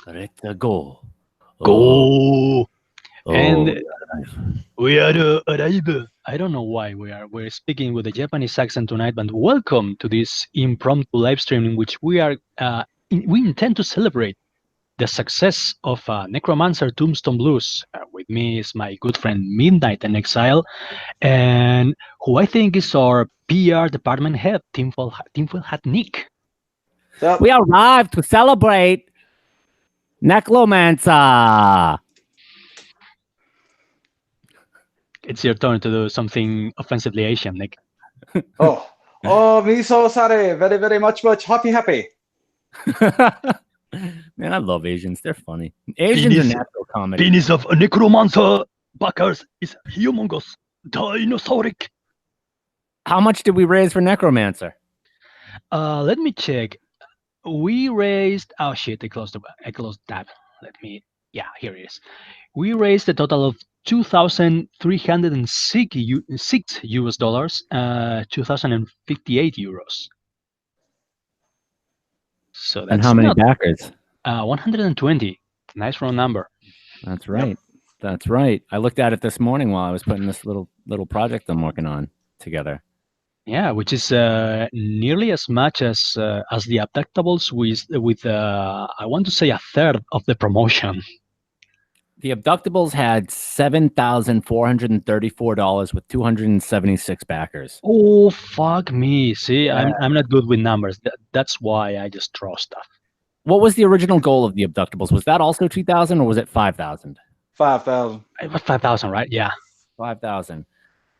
Let's go. Oh, Go. oh. And we are arrived. I don't know why we're speaking with a Japanese accent tonight, but welcome to this impromptu live stream in which we intend to celebrate the success of Necromancer Tombstone Blues. With me is my good friend Midnight and Exile, and who I think is our PR department head, Tinfoil Hat Nick. We arrived to celebrate Necromancer. It's your turn to do something offensively Asian, Nick. Me so sorry. Very, very much, happy. Man, I love Asians. They're funny. Asians are natural comedy. Penis of a Necromancer backers is humongous, dinosauric. How much did we raise for Necromancer? Let me check. We raised. Oh shit! I closed tab. Let me. Yeah, here it is. We raised a total of 2,306 US dollars, 2,058 euros. So that's And how many backers? 120. Nice round number. That's right. Yep. That's right. I looked at it this morning while I was putting this little project I'm working on together. Yeah, which is nearly as much as the Abductables with I want to say a third of the promotion. The Abductables had $7,434 with 276 backers. Oh fuck me! See, yeah. I'm not good with numbers. That's why I just draw stuff. What was the original goal of the Abductables? Was that also 2,000 or was it 5,000? 5,000. It was 5,000, right? Yeah, 5,000.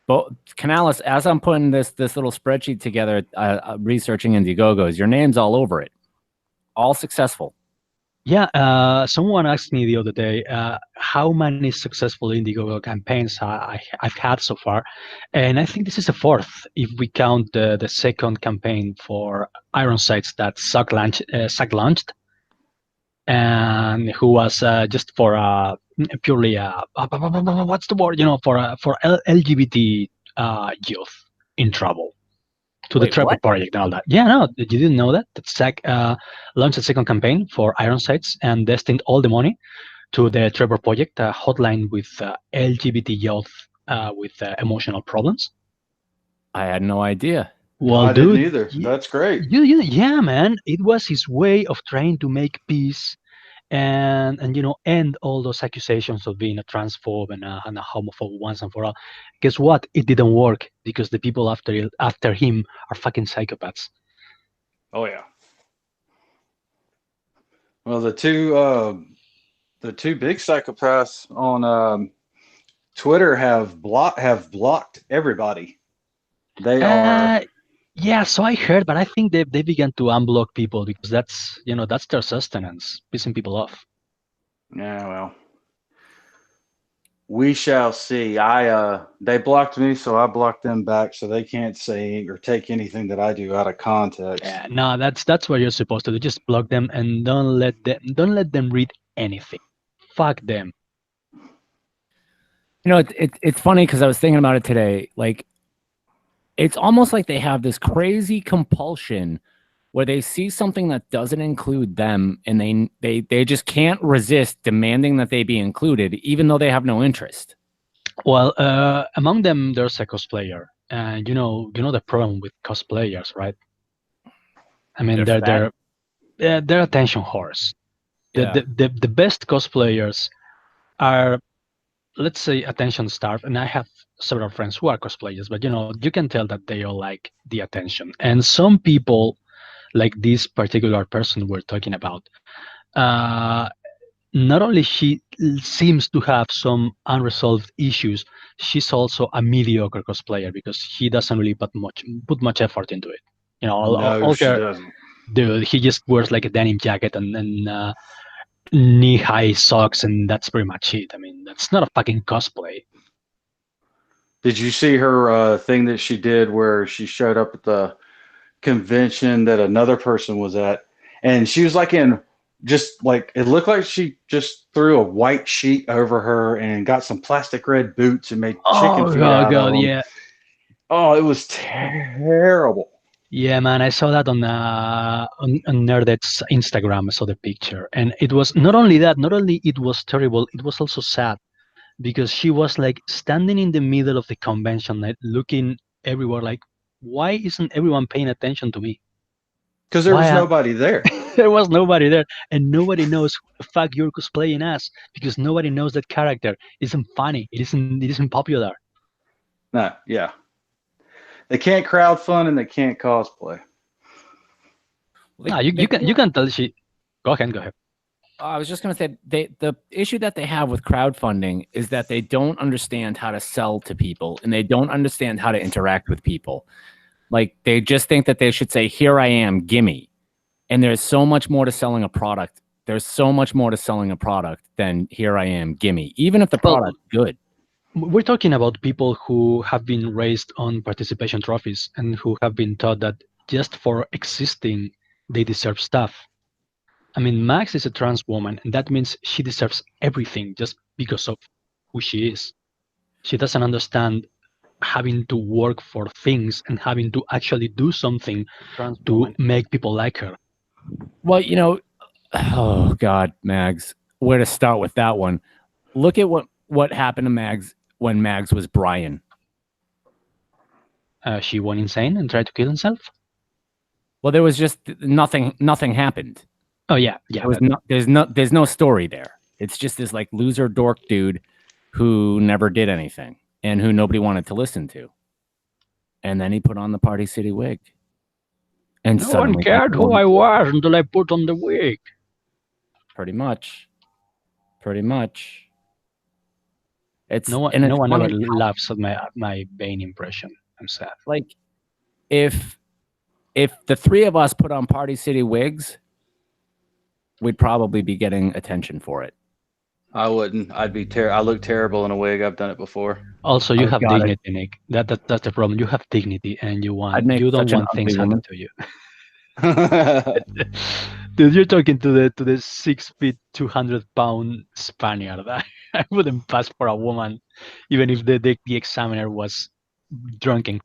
But Canales, as I'm putting this little spreadsheet together, researching Indiegogos, your name's all over it. All successful. Yeah. Someone asked me the other day how many successful Indiegogo campaigns I've had so far, and I think this is the fourth if we count the second campaign for Iron Sights that Suck launched, and who was just for purely what's the word, for LGBT youth in trouble to the Trevor Project and all that. Yeah, no, you didn't know that Zach launched a second campaign for Iron Sights and destined all the money to the Trevor Project, a hotline with LGBT youth with emotional problems. I had no idea. Well, I didn't either. That's great. Yeah, man, it was his way of trying to make peace and end all those accusations of being a transphobe and a homophobe once and for all. Guess what? It didn't work because the people after him are fucking psychopaths. Oh yeah. Well, the two big psychopaths on Twitter have blocked everybody. They are. Yeah, so I heard, but I think they began to unblock people because that's their sustenance, pissing people off. Yeah, well, we shall see. They blocked me, so I blocked them back, so they can't say or take anything that I do out of context. Yeah, no, that's what you're supposed to do. Just block them and don't let them read anything. Fuck them. It's funny because I was thinking about it today. Like, it's almost like they have this crazy compulsion where they see something that doesn't include them and they just can't resist demanding that they be included, even though they have no interest. Well, among them, there's a cosplayer. And you know the problem with cosplayers, right? I mean, they're attention whores. Yeah. The best cosplayers are, let's say, attention starved, and I have several friends who are cosplayers, but you can tell that they all like the attention. And some people, like this particular person we're talking about, not only she seems to have some unresolved issues, she's also a mediocre cosplayer because she doesn't really put much effort into it. She doesn't. Dude, he just wears like a denim jacket and knee-high socks, and that's pretty much it. I mean, that's not a fucking cosplay. Did you see her thing that she did where she showed up at the convention that another person was at, and she was like it looked like she just threw a white sheet over her and got some plastic red boots and made chicken feet out of them. Yeah. Oh, it was terrible. Yeah, man, I saw that on Nerdet's Instagram. I saw the picture, and it was not only that. Not only it was terrible, it was also sad because she was like standing in the middle of the convention, like looking everywhere, like, why isn't everyone paying attention to me? Because there Why was nobody there. there was nobody there, and nobody knows who the fuck you're cosplaying as because nobody knows that character. It isn't funny. It isn't popular. No, yeah. They can't crowdfund and they can't cosplay. No, Like you can tell she. Go ahead, go ahead. I was just going to say the issue that they have with crowdfunding is that they don't understand how to sell to people and they don't understand how to interact with people. Like they just think that they should say, "Here I am, gimme." And there's so much more to selling a product. There's so much more to selling a product than "Here I am, gimme." Even if the Well, product's good. we're talking about people who have been raised on participation trophies and who have been taught that just for existing, they deserve stuff. I mean, Max is a trans woman, and that means she deserves everything just because of who she is. She doesn't understand having to work for things and having to actually do something to make people like her. Well, oh God, Mags, where to start with that one? Look at what happened to Mags when Mags was Brian. She went insane and tried to kill herself. Well, there was just nothing. Nothing happened. Oh yeah, yeah. There's no story there. It's just this like loser dork dude who never did anything and who nobody wanted to listen to. And then he put on the Party City wig. And No one suddenly cared who I was until I put on the wig. Pretty much. Pretty much. It's no one ever laughs at my Bane impression. I'm sad. Like if the three of us put on Party City wigs, we'd probably be getting attention for it. I wouldn't. I'd be I look terrible in a wig. I've done it before. Also, you have dignity, Nick. That's the problem. You have dignity, and you don't want things handed to you. Dude, you're talking to the 6 feet, 200-pound Spaniard. I wouldn't pass for a woman, even if the examiner was drunken.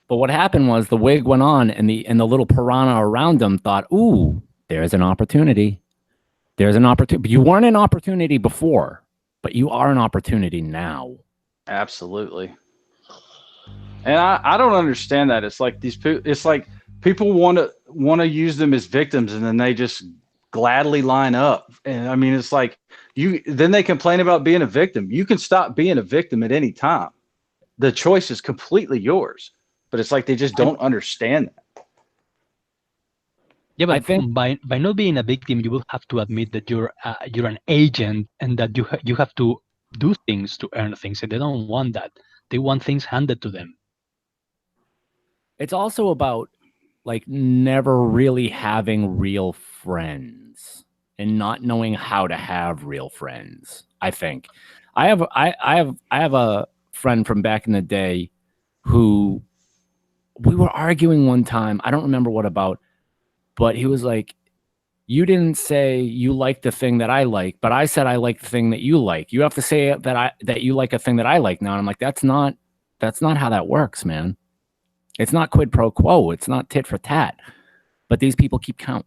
But what happened was the wig went on, and the little piranha around him thought, "Ooh, there's an opportunity. There's an opportunity." You weren't an opportunity before, but you are an opportunity now. Absolutely. And I don't understand that. It's like it's like people want to use them as victims, and then they just gladly line up. And I mean, it's like then they complain about being a victim. You can stop being a victim at any time. The choice is completely yours. But it's like they just don't understand that. Yeah, but I think by not being a victim, you will have to admit that you're an agent and that you have to do things to earn things, and they don't want that. They want things handed to them. It's also about like never really having real friends and not knowing how to have real friends. I think I have a friend from back in the day who we were arguing one time. I don't remember what about, but he was like, "You didn't say you like the thing that I like, but I said I like the thing that you like. You have to say that you like a thing that I like now." And I'm like, that's not how that works, man. It's not quid pro quo. It's not tit for tat. But these people keep count.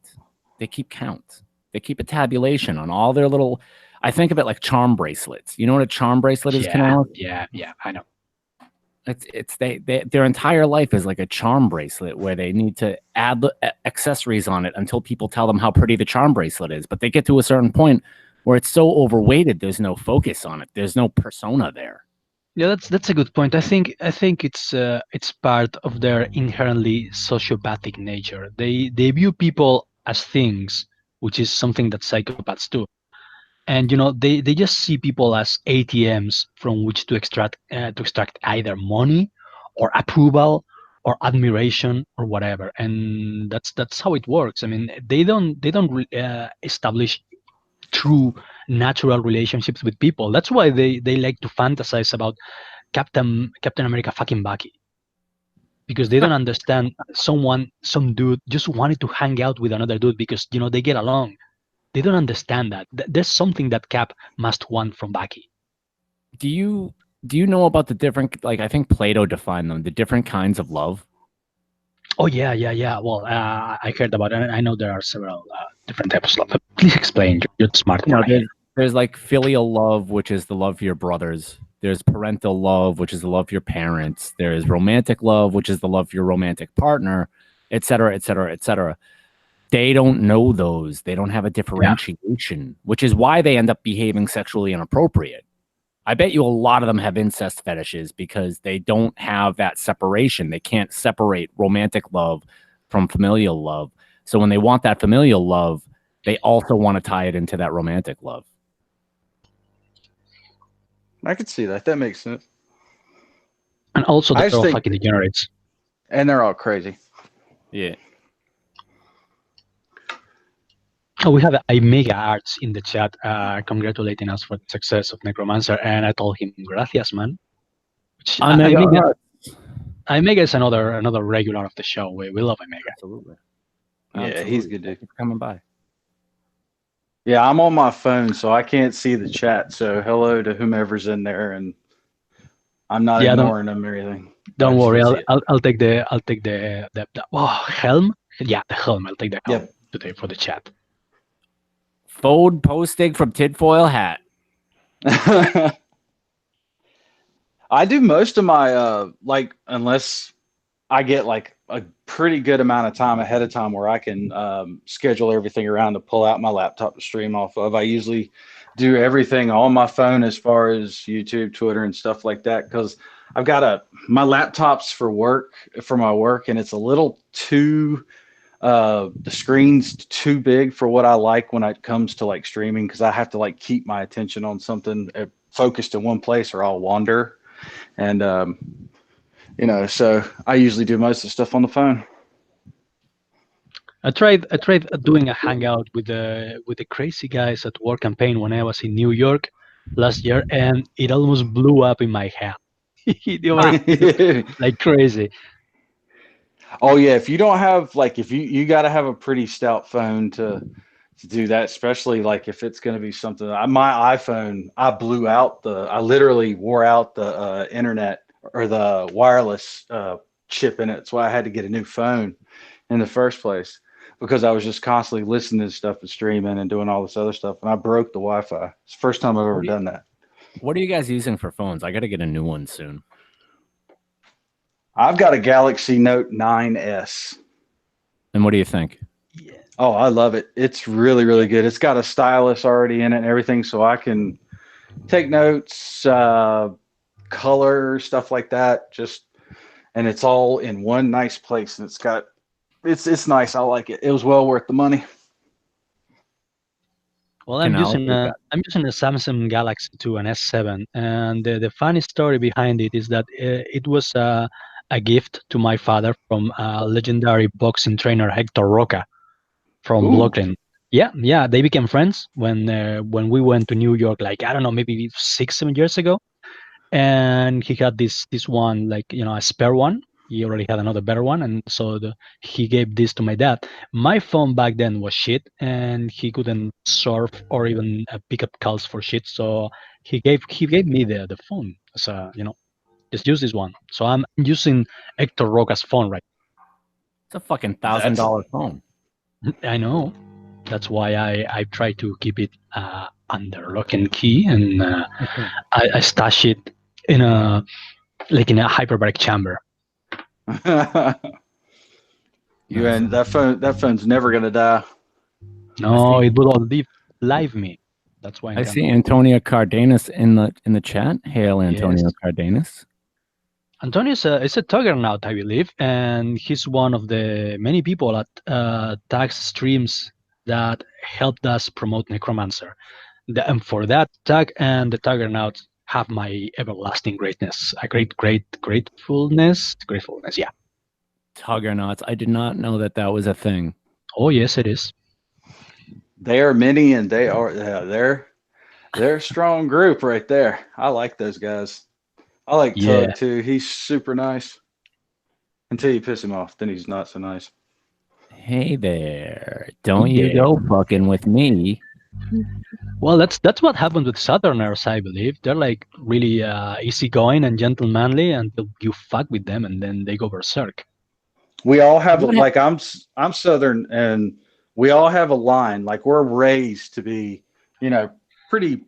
They keep count. They keep a tabulation on all their little. I think of it like charm bracelets. You know what a charm bracelet is, Canal? Yeah, I know. It's their entire life is like a charm bracelet where they need to add accessories on it until people tell them how pretty the charm bracelet is. But they get to a certain point where it's so overweighted, there's no focus on it. There's no persona there. Yeah, that's a good point. I think it's part of their inherently sociopathic nature. They view people as things, which is something that psychopaths do. And they just see people as ATMs from which to extract either money or approval or admiration or whatever. And that's how it works. I mean, they don't establish true natural relationships with people. That's why they like to fantasize about Captain America fucking Bucky, because they don't understand some dude just wanted to hang out with another dude because they get along. They don't understand that. There's something that Cap must want from Bucky. Do you know about the different, like, I think Plato defined them, the different kinds of love? Oh yeah. Well, I heard about it. And I know there are several different types of love. Please explain. You're smart You for know, me. there's like filial love, which is the love for your brothers. There's parental love, which is the love for your parents. There's romantic love, which is the love for your romantic partner, et cetera, et cetera, et cetera. They don't know those. They don't have a Yeah. differentiation, which is why they end up behaving sexually inappropriate. I bet you a lot of them have incest fetishes because they don't have that separation. They can't separate romantic love from familial love. So when they want that familial love, they also want to tie it into that romantic love. I could see that. That makes sense. And also I they're just all think, fucking degenerates. and they're all crazy. Yeah. Oh, we have a Mega Arts in the chat congratulating us for the success of Necromancer, and I told him, gracias, man. Which, Mega is another regular of the show. We love Mega. Absolutely. Yeah, Absolutely. he's good, dude. Thank you for coming by. Yeah, I'm on my phone, so I can't see the chat. So hello to whomever's in there, and I'm not Yeah, ignoring them or anything. don't I just worry. can't see it. I'll take the helm. Yeah, the helm. I'll take the helm Yep. today for the chat. Fold posting from tinfoil hat. I do most of my like, unless I get like a pretty good amount of time ahead of time where I can schedule everything around to pull out my laptop to stream off of. I usually do everything on my phone as far as YouTube, Twitter, and stuff like that, because I've got my laptop's for my work, and it's a little too the screen's too big for what I like when it comes to like streaming, because I have to like keep my attention on something focused in one place or I'll wander. And so I usually do most of the stuff on the phone. I tried doing a hangout with the crazy guys at War Campaign when I was in New York last year, and it almost blew up in my hand. They were like crazy. Oh yeah, if you don't have like, if you got to have a pretty stout phone to do that, especially like if it's going to be something. My iPhone, I literally wore out the internet or the wireless chip in it. That's why I had to get a new phone in the first place, because I was just constantly listening to stuff and streaming and doing all this other stuff, and I broke the Wi-Fi. It's the first time I've ever done that. What are you guys using for phones? I got to get a new one soon. I've got a Galaxy Note 9S. And what do you think? Oh, I love it. It's really, really good. It's got a stylus already in it and everything, so I can take notes, color, stuff like that. And it's all in one nice place, and it's nice. I like it. It was well worth the money. Well, I'm using a Samsung Galaxy 2, an S7, and the funny story behind it is that it was a gift to my father from legendary boxing trainer Hector Roca from Brooklyn. Yeah, they became friends when we went to New York, like, I don't know, maybe 6-7 years ago, and he had this one, like, a spare one. He already had another better one, and so he gave this to my dad. My phone back then was shit, and he couldn't surf or even pick up calls for shit. So he gave me the phone as a, just use this one. So I'm using Hector Roca's phone right. It's a fucking $1,000 phone. I know. That's why I try to keep it under lock and key, and I stash it in a hyperbaric chamber. And that phone's never gonna die. No, it will outlive me. That's why I see Antonio Cardenas in the chat. Hail, Antonio Cardenas. Antonio is a Tuggernaut, I believe, and he's one of the many people at Tag's streams that helped us promote Necromancer. And for that, Tag and the Tuggernaut have my everlasting greatness, a gratefulness, yeah. Tuggernauts. I did not know that was a thing. Oh yes, it is. They are many, and they're a strong group right there. I like those guys. I like Tug too. He's super nice. Until you piss him off, then he's not so nice. Hey there, don't you go fucking with me. Well, that's what happened with Southerners, I believe. They're like really easygoing and gentlemanly until you fuck with them, and then they go berserk. We all have What like I'm Southern, and we all have a line. Like we're raised to be, pretty.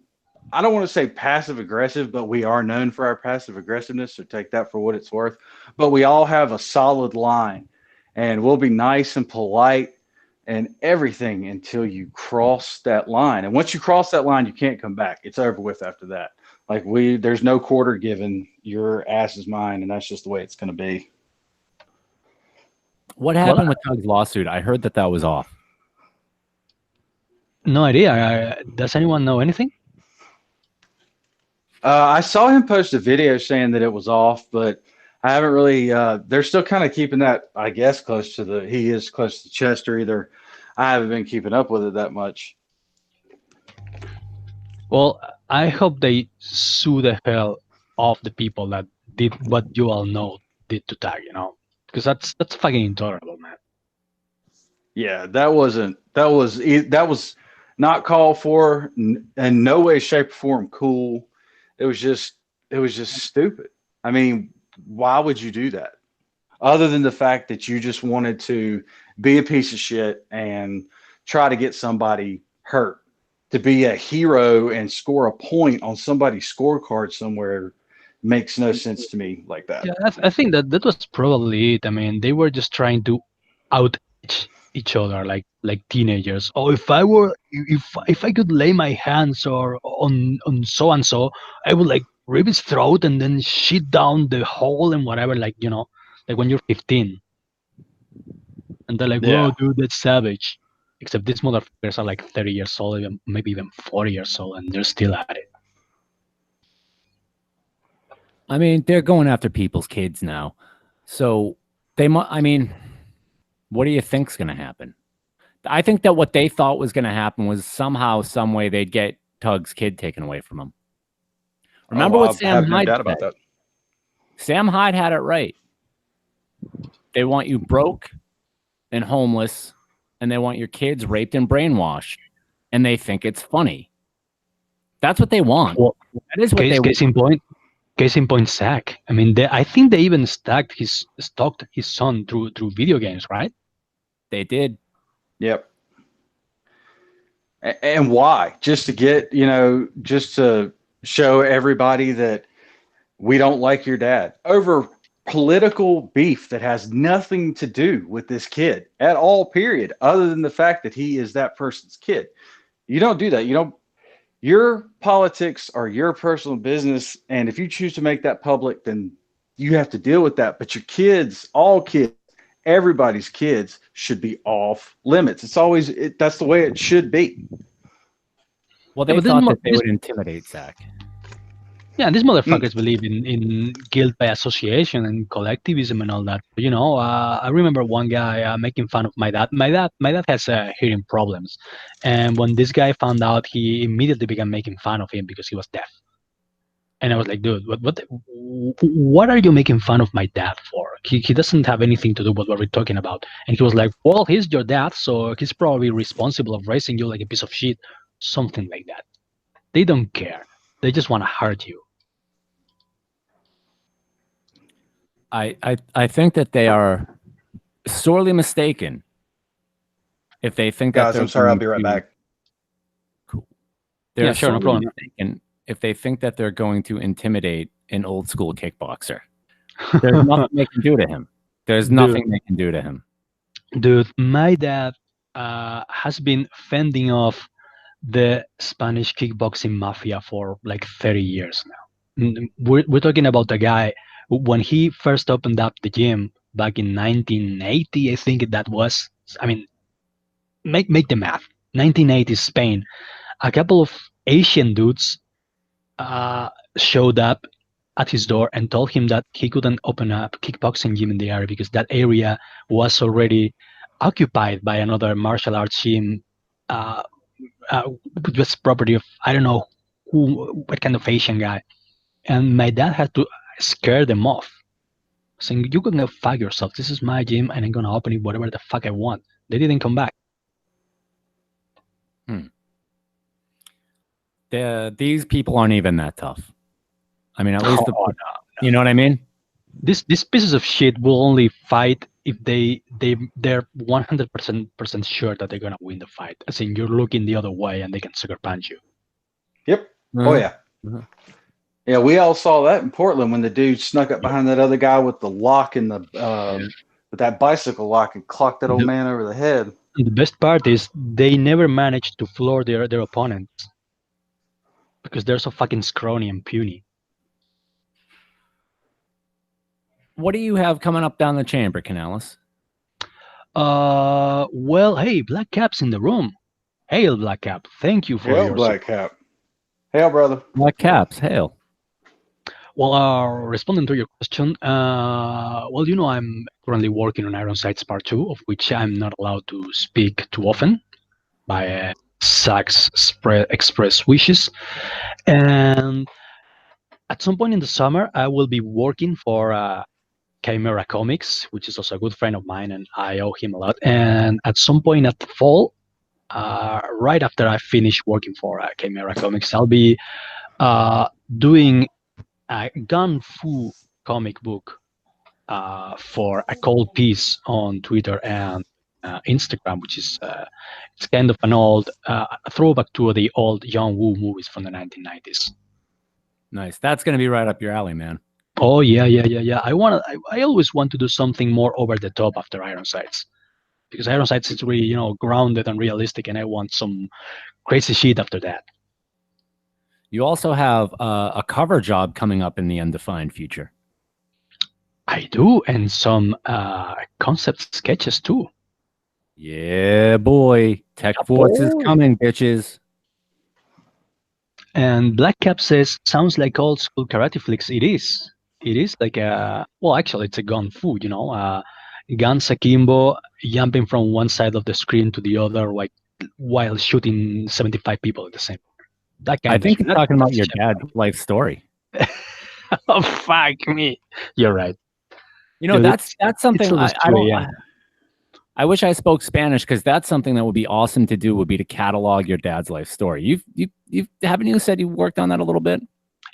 I don't want to say passive aggressive, but we are known for our passive aggressiveness. So take that for what it's worth. But we all have a solid line, and we'll be nice and polite and everything until you cross that line. And once you cross that line, you can't come back. It's over with after that. Like there's no quarter given. Your ass is mine, and that's just the way it's going to be. What Well, happened with Tug's lawsuit? I heard that was off. no idea. Does anyone know anything? I saw him post a video saying that it was off, but I haven't really. They're still kind of keeping that, I guess, he is close to Chester. Either I haven't been keeping up with it that much. Well, I hope they sue the hell off the people that did what you all know did to Tag, because that's fucking intolerable, man. Yeah, that was not called for, in no way, shape, or form cool. It was just stupid. I mean, why would you do that? Other than the fact that you just wanted to be a piece of shit and try to get somebody hurt. To be a hero and score a point on somebody's scorecard somewhere makes no sense to me like that. Yeah, I think that was probably it. I mean, they were just trying to out each other like teenagers. Oh, if I could lay my hands or on so and so, I would like rip his throat and then shit down the hole and whatever. Like when you're 15, and they're like, "Whoa, Yeah. dude, that's savage." Except these motherfuckers are like 30 years old, maybe even 40 years old, and they're still at it. I mean, they're going after people's kids now. So I mean, what do you think's going to happen? I think that what they thought was going to happen was somehow, some way they'd get Tug's kid taken away from him. Remember what Sam Hyde said? that. Sam Hyde had it right. They want you broke and homeless, and they want your kids raped and brainwashed, and they think it's funny. That's what they want. Well, that is what they want. Case in point, Zach. I mean, I think they even stalked his son through video games, right? They did. Yep. And why? Just to get, just to show everybody that we don't like your dad over political beef that has nothing to do with this kid at all, period, other than the fact that he is that person's kid. You don't do that. Your politics are your personal business, and if you choose to make that public, then you have to deal with that. But your kids, all kids, everybody's kids should be off limits. That's the way it should be. Well, they thought that they would intimidate Zach. Yeah, these motherfuckers believe in guilt by association and collectivism and all that. I remember one guy making fun of my dad. My dad has hearing problems, and when this guy found out, he immediately began making fun of him because he was deaf. And I was like, dude, what are you making fun of my dad for? He doesn't have anything to do with what we're talking about. And he was like, well, he's your dad, so he's probably responsible of raising you like a piece of shit, something like that. They don't care. They just want to hurt you. I think that they are sorely mistaken if they think that. Guys, I'm sorry. I'll be right back. Cool. Yeah, sure, no problem. If they think that they're going to intimidate an old school kickboxer, there's nothing they can do to him. There's nothing they can do to him. Dude, my dad has been fending off the Spanish kickboxing mafia for like 30 years now. We're talking about a guy when he first opened up the gym back in 1980, I think that was. I mean, make the math. 1980 Spain. A couple of Asian dudes showed up at his door and told him that he couldn't open a kickboxing gym in the area because that area was already occupied by another martial arts gym, which was property of I don't know what kind of Asian guy. And my dad had to scare them off, saying, "You can go fuck yourself. This is my gym, and I'm gonna open it whatever the fuck I want." They didn't come back. These people aren't even that tough. I mean, at least you know what I mean? These pieces of shit will only fight if they're 100% sure that they're gonna win the fight. As in, you're looking the other way and they can sucker punch you. Yep. Oh Uh-huh. yeah. Uh-huh. Yeah, we all saw that in Portland when the dude snuck up Yep. behind that other guy with the lock and the Yeah. with that bicycle lock and clocked that old The, man over the head. the best part is they never managed to floor their opponents because they're so fucking scrawny and puny. What do you have coming up down the chamber, Canales? Well, hey, Black Cap's in the room. Hail, Black Cap. Thank you for Hell, your Black Cap. Hell, brother. Black Caps, hail. Well, responding to your question, well, I'm currently working on Iron Sights Part 2, of which I'm not allowed to speak too often by Sachs express wishes. And at some point in the summer, I will be working for Chimera Comics, which is also a good friend of mine, and I owe him a lot. And at some point at the fall, right after I finish working for Chimera Comics, I'll be doing a gun fu comic book for a cold piece on Twitter and Instagram, which is it's kind of an old throwback to the old Young Woo movies from the 1990s. Nice. That's going to be right up your alley, man. Oh yeah. I always want to do something more over the top after Iron Sights, because Iron Sights is really grounded and realistic, and I want some crazy shit after that. You also have a cover job coming up in the undefined future. I do, and some concept sketches too. Yeah, boy. Tech Force is coming, bitches. And Black Cap says, sounds like old school karate flicks. It is. It is like actually, it's a gun fu, guns akimbo, jumping from one side of the screen to the other, like while shooting 75 people at the same time. That kind I of think shit. you're talking about your dad's life story. Oh, fuck me. You're right. That's something it's I don't. yeah. I wish I spoke Spanish, because that's something that would be awesome to do. Would be to catalog your dad's life story. You haven't you said you worked on that a little bit?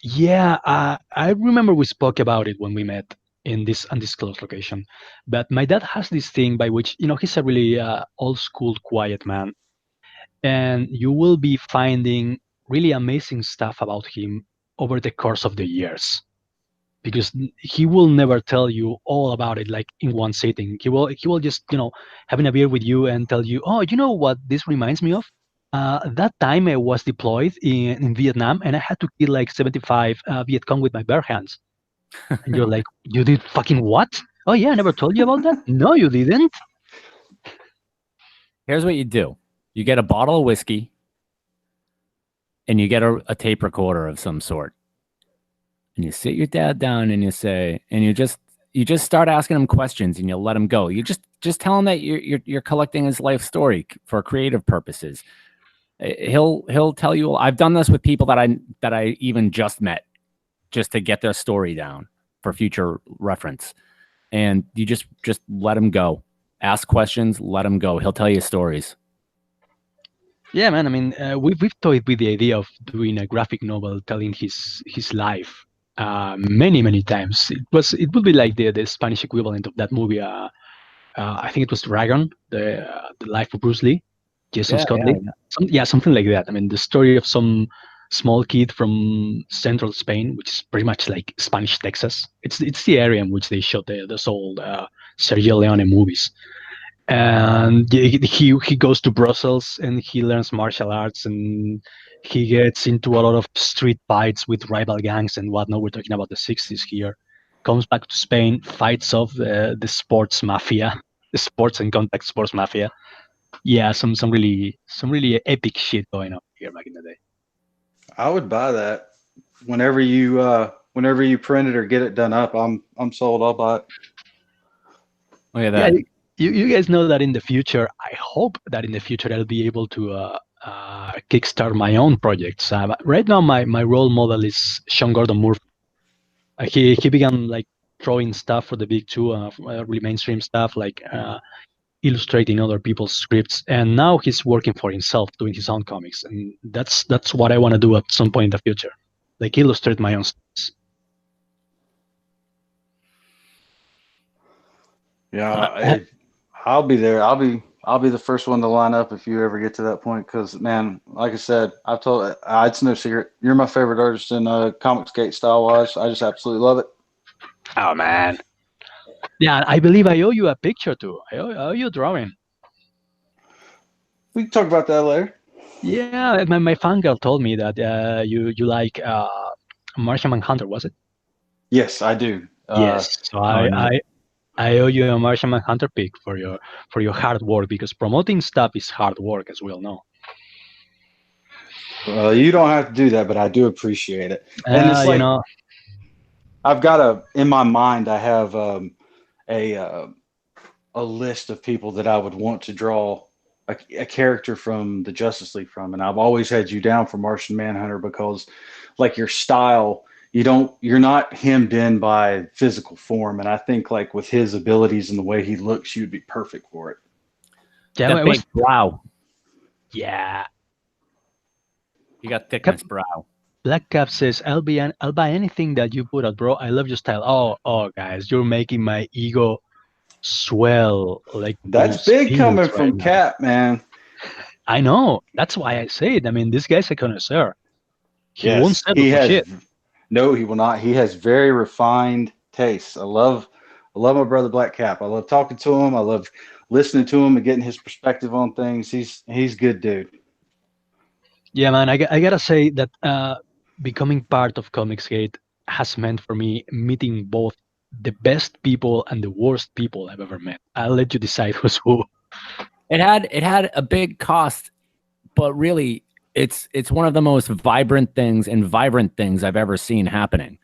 Yeah, I remember we spoke about it when we met in this undisclosed location. But my dad has this thing by which, he's a really old school, quiet man. And you will be finding really amazing stuff about him over the course of the years. Because he will never tell you all about it like in one sitting. He will just, having a beer with you and tell you, oh, you know what this reminds me of? That time I was deployed in Vietnam and I had to kill like 75 Viet Cong with my bare hands. And you're like, you did fucking what? Oh yeah, I never told you about that? No, you didn't. Here's what you do. You get a bottle of whiskey and you get a tape recorder of some sort. And you sit your dad down and you say, and you just start asking him questions and you let him go. You just tell him that you're collecting his life story for creative purposes. He'll tell you. I've done this with people that I even just met, just to get their story down for future reference. And you just let him go. Ask questions, let him go. He'll tell you stories. Yeah, man. I mean, we've toyed with the idea of doing a graphic novel telling his life many times. It would be like the Spanish equivalent of that movie. I think it was Dragon, the life of Bruce Lee, Jason Yeah, Scott yeah, Lee. Something like that. I mean, the story of some small kid from central Spain, which is pretty much like Spanish Texas. It's the area in which they shot those old Sergio Leone movies. And he goes to Brussels and he learns martial arts and he gets into a lot of street fights with rival gangs and whatnot. We're talking about the 60s here. Comes back to Spain, fights off the sports mafia, the sports and contact sports mafia. Yeah, some really epic shit going on here back in the day. I would buy that whenever you print it or get it done up. I'm sold. I'll buy it. Look at that. Yeah, you guys know that in the future, I hope that in the future I'll be able to kickstart my own projects. Right now, my role model is Sean Gordon Murphy. He began like drawing stuff for the big two, really mainstream stuff like illustrating other people's scripts, and now he's working for himself, doing his own comics, and that's what I want to do at some point in the future, like illustrate my own stories. Yeah, I'll be there. I'll be the first one to line up if you ever get to that point. Because man, like I said, I've told it's no secret. You're my favorite artist in comic skate style wise. I just absolutely love it. Oh man. Yeah, I believe I owe you a picture too. I owe you a drawing. We can talk about that later. Yeah, my fan girl told me that you like Martian Manhunter, was it? Yes, I do. Yes. So Oh, nice. I owe you a Martian Manhunter pick for your hard work because promoting stuff is hard work, as we all know. Well, you don't have to do that, but I do appreciate it. And it's You like know, I've got in my mind. I have a uh, a list of people that I would want to draw a character from the Justice League from, and I've always had you down for Martian Manhunter because, like your style, you're not hemmed in by physical form, and I think like with his abilities and the way he looks, you'd be perfect for it. yeah, That it big was brow. yeah. You got Cap, thickness brow. Black Cap says, I'll buy anything that you put out, bro. I love your style. Oh, guys, you're making my ego swell like That's those big coming peanuts right from now. Cap, man. I know. That's why I say it. I mean, this guy's a connoisseur. He won't Yes, settle he for has. shit. No, he will not. He has very refined tastes. I love my brother Black Cap. I love talking to him. I love listening to him and getting his perspective on things. He's good dude. Yeah, man. I gotta say that becoming part of Comicsgate has meant for me meeting both the best people and the worst people I've ever met. I'll let you decide who's who. It had a big cost, but really it's one of the most vibrant things and vibrant things I've ever seen happening.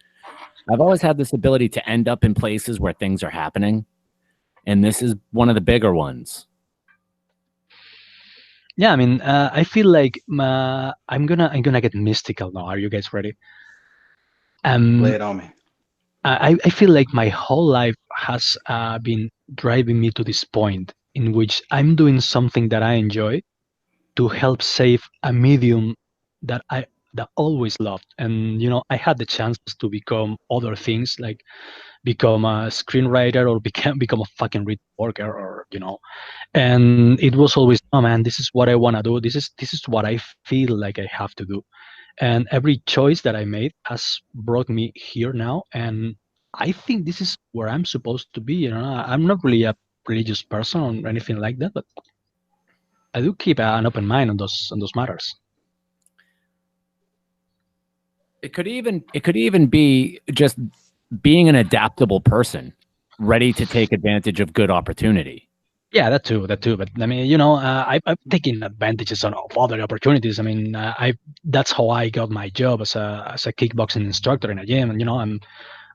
I've always had this ability to end up in places where things are happening, and this is one of the bigger ones. Yeah, I mean, I feel like I'm gonna get mystical now. Are you guys ready? Lay Um, it on me. I feel like my whole life has been driving me to this point in which I'm doing something that I enjoy to help save a medium that I that always loved. And I had the chances to become other things, like become a screenwriter or become a fucking read worker, or and it was always, oh man, this is what I want to do. This is what I feel like I have to do. And every choice that I made has brought me here now. And I think this is where I'm supposed to be. I'm not really a religious person or anything like that, but I do keep an open mind on those matters. It could even be just being an adaptable person, ready to take advantage of good opportunity. Yeah, that too. But I mean, I'm taking advantages of other opportunities. I mean, I that's how I got my job as a kickboxing instructor in a gym, and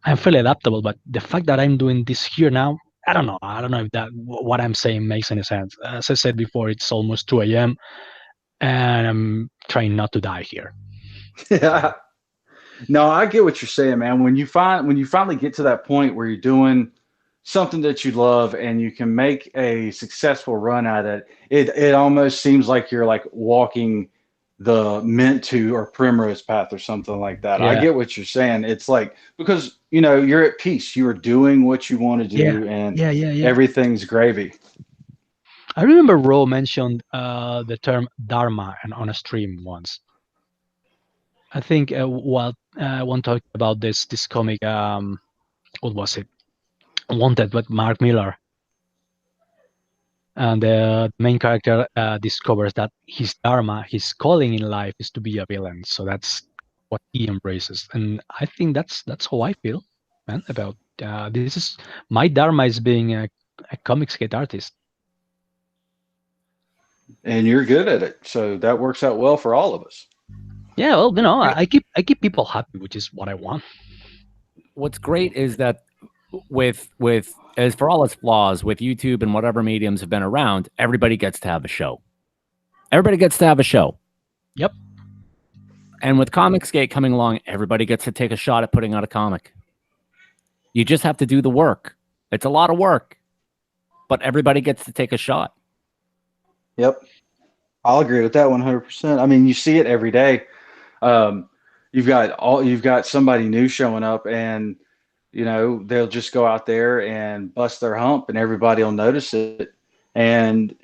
I'm fairly adaptable. But the fact that I'm doing this here now, I don't know. I don't know if that what I'm saying makes any sense. As I said before, it's almost 2 a.m. and I'm trying not to die here. Yeah. No, I get what you're saying, man. When you finally get to that point where you're doing something that you love and you can make a successful run at it, it almost seems like you're like walking the meant to or primrose path or something like that. I Yeah, get what you're saying. It's like because you're at peace. You are doing what you want to yeah, do and yeah. everything's gravy. I remember Ro mentioned the term dharma and on a stream once. I think while one talked about this comic, what was it? Wanted with Mark Miller, and the main character discovers that his dharma, his calling in life, is to be a villain. So that's what he embraces, and I think that's how I feel, man. About this is my dharma is being a comic skate artist. And you're good at it. So that works out well for all of us. Yeah, well, Great. I keep people happy, which is what I want. What's great is that with as for all its flaws, with YouTube and whatever mediums have been around, everybody gets to have a show. Everybody gets to have a show. Yep. And with Comicsgate coming along, everybody gets to take a shot at putting out a comic. You just have to do the work. It's a lot of work, but everybody gets to take a shot. Yep. I'll agree with that 100%. I mean, you see it every day. Um, you've got somebody new showing up, and they'll just go out there and bust their hump and everybody will notice it. And,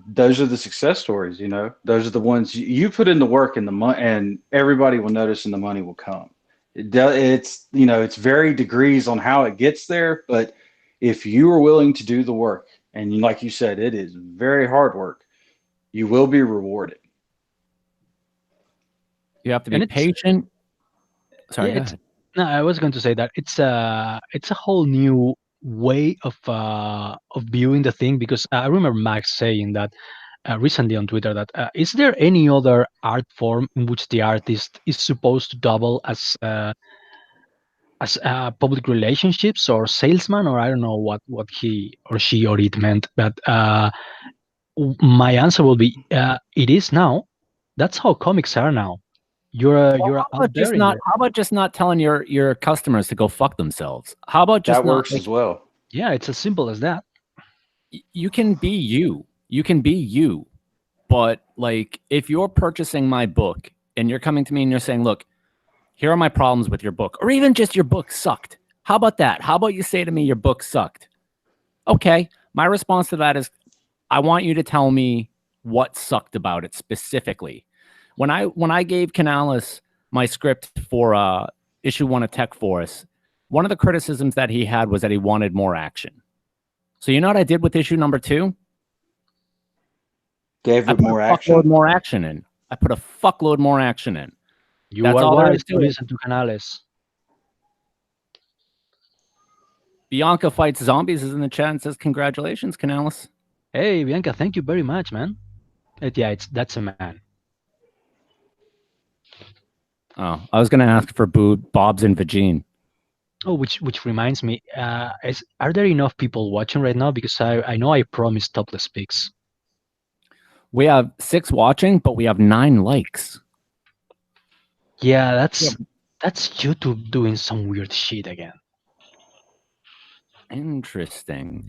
those are the success stories, those are the ones you put in the work and the money and everybody will notice and the money will come. It's very degrees on how it gets there, but if you are willing to do the work, and like you said, it is very hard work, you will be rewarded. You have to be And it's patient. Sorry, yeah, go it's ahead. no, I was going to say that it's a whole new way of viewing the thing, because I remember Max saying that recently on Twitter that is there any other art form in which the artist is supposed to double as public relationships or salesman, or I don't know what he or she or it meant, but my answer will be it is now. That's how comics are now. Well, You're how out about there just in not? the How about just not telling your customers to go fuck themselves? How about just That not works like as well. yeah, it's as simple as that. you can be you. You can be you. But like if you're purchasing my book and you're coming to me and you're saying, "Look, here are my problems with your book," or even just your book sucked. How about that? How about you say to me your book sucked? Okay. My response to that is I want you to tell me what sucked about it specifically. When I gave Canales my script for issue 1 of Tech Force, one of the criticisms that he had was that he wanted more action. So you know what I did with issue number 2? Gave I it put a more fuckload action. more action in. I put a fuckload more action in. You That's are all there is wise to to it. listen to Canales. Bianca Fights Zombies is in the chat and says, "Congratulations, Canales." Hey, Bianca, thank you very much, man. Yeah, that's a man. Oh, I was going to ask for Bob's and Vagine. Oh, which reminds me, are there enough people watching right now? Because I know I promised topless pics. We have 6 watching, but we have 9 likes. Yeah, Yeah. that's YouTube doing some weird shit again. Interesting.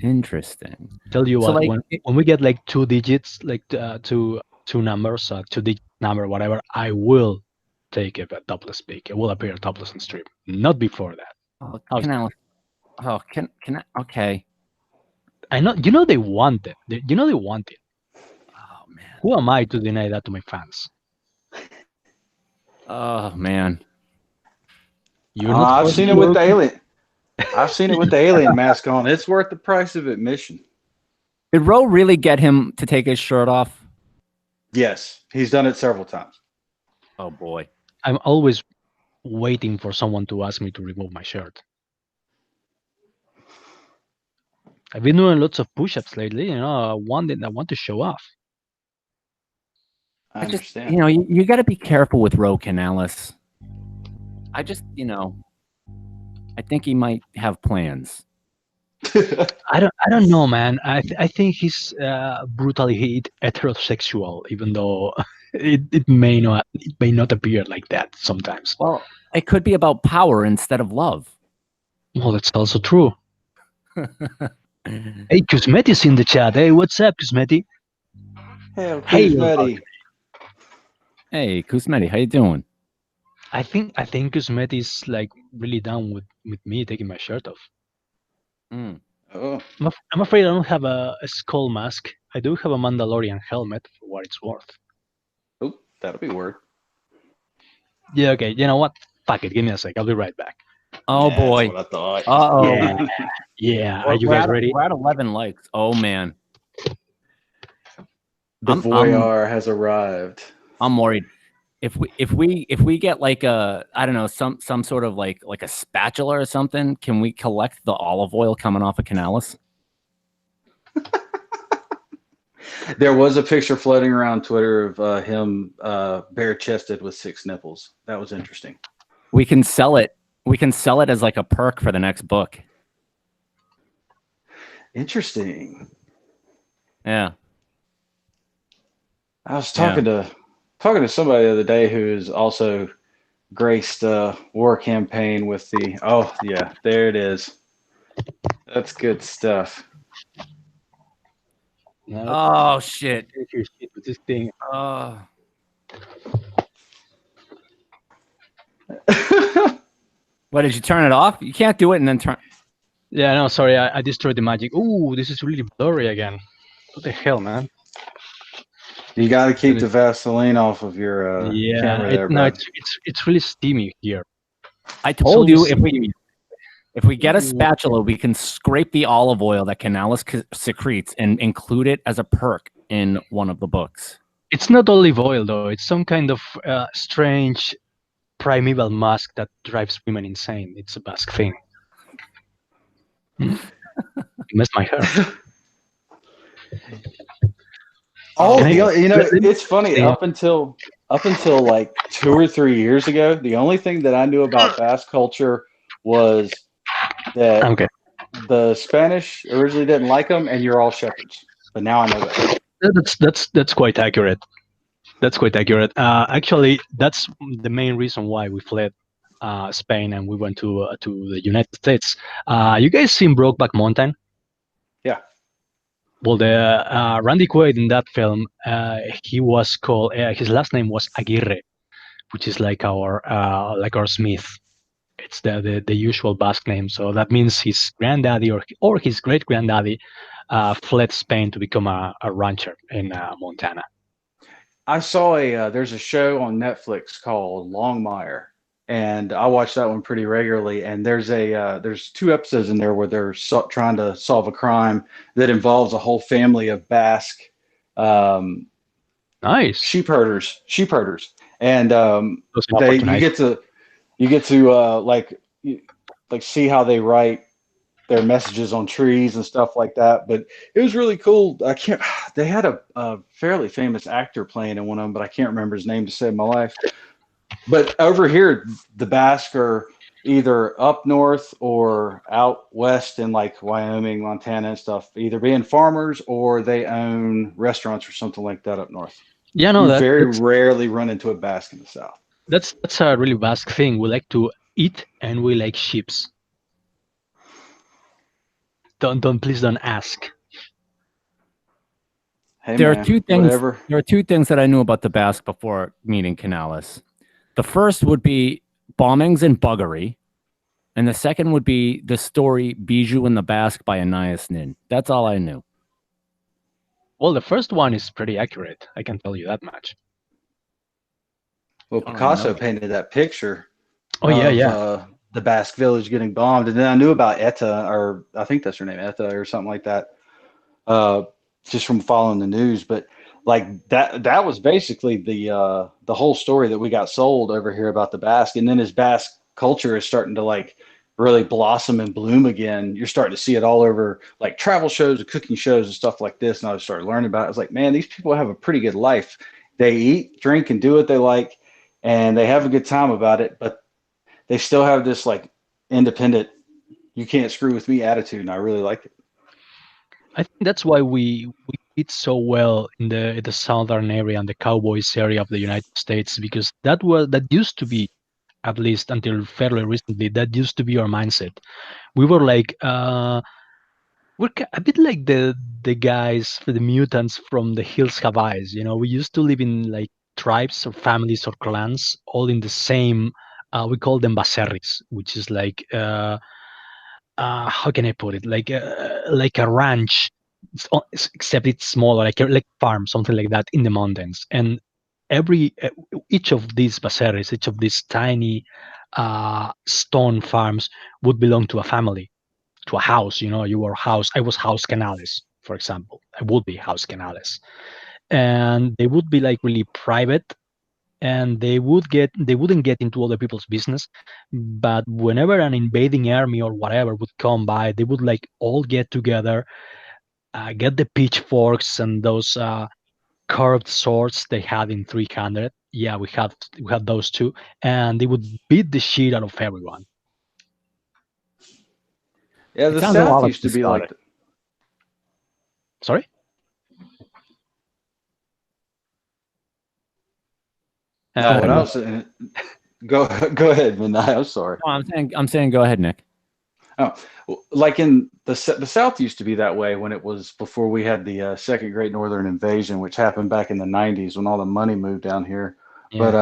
Tell you So what, like, when we get like 2 digits, like two numbers, 2 digit number, whatever, I will take a topless pic. I will appear topless on stream. Not before that. oh, How's that? Canales. Oh, can I? Okay. I know you know they want it. You know they want it. Oh man. Who am I to deny that to my fans? Oh man. You're not I've forcing seen it with your the alien. I've seen it with the alien mask on. It's worth the price of admission. Did Ro really get him to take his shirt off? Yes, he's done it several times. Oh boy. I'm always waiting for someone to ask me to remove my shirt. I've been doing lots of push-ups lately. I want to show off. I I just, understand. you got to be careful with Ro Canales. I just, I think he might have plans. I don't know, man. I think he's brutally heterosexual, even though it may not appear like that sometimes. Well, it could be about power instead of love. Well, that's also true. Hey, Kusmeti's in the chat. Hey, what's up, Kusmeti? Hell, Hey, Kuzmeti. Hey, Kusmeti, how you doing? I think Kusmeti's like really down with me taking my shirt off. Mm. Oh, I'm afraid I don't have a skull mask. I do have a Mandalorian helmet for what it's worth. oh, that'll be word. Yeah, okay. You know what? Fuck it. Give me a sec. I'll be right back. Oh Yeah, that's boy. what I thought. Uh-oh. Yeah. Are you We're guys at, ready? we're at 11 likes. Oh man. The I'm voyeur has arrived. I'm worried. If we get like a, I don't know, some sort of like a spatula or something, can we collect the olive oil coming off of Canales? There was a picture floating around Twitter of him bare chested with 6 nipples. That was interesting. We can sell it. We can sell it as like a perk for the next book. Interesting. Yeah. I was talking to somebody the other day who is also graced war campaign with the yeah, there it is. That's good stuff. No, Oh shit. take your shit with this thing. What did you turn it off? You can't do it and then turn. Yeah, no, sorry, I destroyed the magic. Ooh, this is really blurry again. What the hell, man? You got to Let keep me- the Vaseline off of your Yeah, camera there, no, bro. it's really steamy here. I It's told you always steamy. if we get a Ooh. spatula, we can scrape the olive oil that Canalis secretes and include it as a perk in one of the books. It's not olive oil though. It's some kind of strange primeval musk that drives women insane. It's a Basque thing. You messed my hair. Oh, Can I? it's funny. See? Up until like 2 or 3 years ago, the only thing that I knew about Basque culture was that Okay. the Spanish originally didn't like them, and you're all shepherds. But now I know better. That's quite accurate. That's quite accurate. Actually, that's the main reason why we fled Spain and we went to the United States. You guys seen Brokeback Mountain? Yeah. Well, the Randy Quaid in that film, he was called. His last name was Aguirre, which is like our Smith. It's the usual Basque name. So that means his granddaddy or his great granddaddy fled Spain to become a rancher in Montana. I saw there's a show on Netflix called Longmire, and I watch that one pretty regularly. And there's 2 episodes in there where they're trying to solve a crime that involves a whole family of Basque um, Nice. sheep herders, and Those are they opportunities. you get to like see how they write their messages on trees and stuff like that. But it was really cool. I can't. They had a fairly famous actor playing in one of them, but I can't remember his name to save my life. But over here, the Basque are either up north or out west in like Wyoming, Montana, and stuff, either being farmers or they own restaurants or something like that up north. Yeah, no, You that very that's rarely run into a Basque in the South. that's a really Basque thing. We like to eat and we like sheeps. Don't please don't ask. Hey There are man, two things. whatever. There are two things that I knew about the Basque before meeting Canalis. The first would be bombings and buggery, and the second would be the story "Bijou and the Basque" by Anais Nin. That's all I knew. Well, the first one is pretty accurate. I can tell you that much. Well, I don't even know Picasso that. painted that picture Oh yeah, of yeah. the Basque village getting bombed, and then I knew about Etta, or I think that's her name, Etta, or something like that, uh, just from following the news. But like that was basically the whole story that we got sold over here about the Basque, and then as Basque culture is starting to like really blossom and bloom again, you're starting to see it all over like travel shows and cooking shows and stuff like this. And I started learning about it. I was like, man, these people have a pretty good life. They eat, drink, and do what they like, and they have a good time about it. But they still have this like independent, you can't screw with me attitude, and I really like it. I think that's why we did so well in the southern area and the Cowboys area of the United States because that used to be, at least until fairly recently, that used to be our mindset. We were like a bit like the guys, the mutants from the Hills Have Eyes. You know, we used to live in like tribes or families or clans, all in the same. We call them baserris, which is like how can I put it? Like a ranch, except it's smaller, like farm, something like that in the mountains. And every each of these baserris, each of these tiny stone farms would belong to a family, to a house. You know, you were house. I was House Canales, for example. I would be House Canales, and they would be like really private, and they wouldn't get into other people's business. But whenever an invading army or whatever would come by, they would like all get together, get the pitchforks and those curved swords they had in 300. Yeah, we had those too, and they would beat the shit out of everyone. Yeah, It the sounds a South lot like used to be like Exotic. Sorry. no. What I No, was saying, go ahead, Midnight. I'm sorry. No, I'm saying, go ahead, Nick. Oh, like in the South used to be that way when it was before we had the Second Great Northern Invasion, which happened back in the '90s when all the money moved down here. But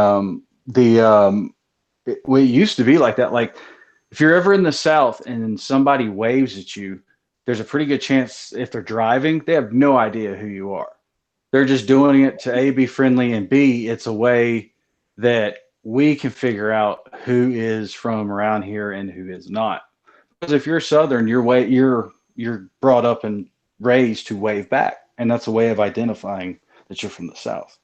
yeah. it used to be like that. Like if you're ever in the South and somebody waves at you, there's a pretty good chance if they're driving, they have no idea who you are. They're just doing it to A, be friendly, and B, it's a way that we can figure out who is from around here and who is not. Because if you're Southern, you're brought up and raised to wave back, and that's a way of identifying that you're from the South.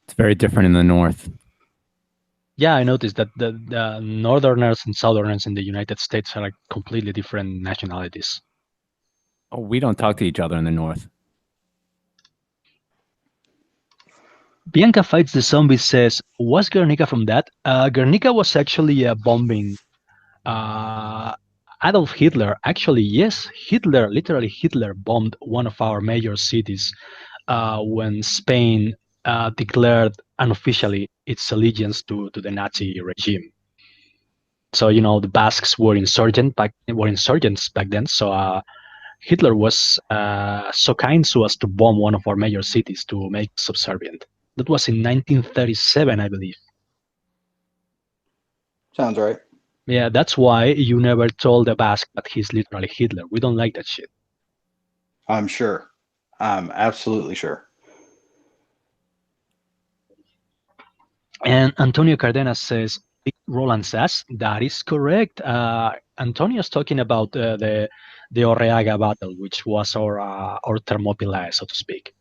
It's very different in the North. Yeah, I noticed that the Northerners and Southerners in the United States are like completely different nationalities. Oh, we don't talk to each other in the North. Bianca Fights the Zombie says, was Guernica from that? Guernica was actually a bombing. Uh, Adolf Hitler, actually, yes, Hitler, literally Hitler bombed one of our major cities when Spain declared unofficially its allegiance to the Nazi regime. So the Basques were insurgents back then. So Hitler was so kind so as to bomb one of our major cities to make us subservient. That was in 1937, I believe. Sounds right. Yeah, that's why you never told a Basque that he's literally Hitler. We don't like that shit. I'm sure. I'm absolutely sure. And Antonio Cardenas says, Roland says, that is correct. Antonio's talking about the Orreaga battle, which was our Thermopylae, so to speak.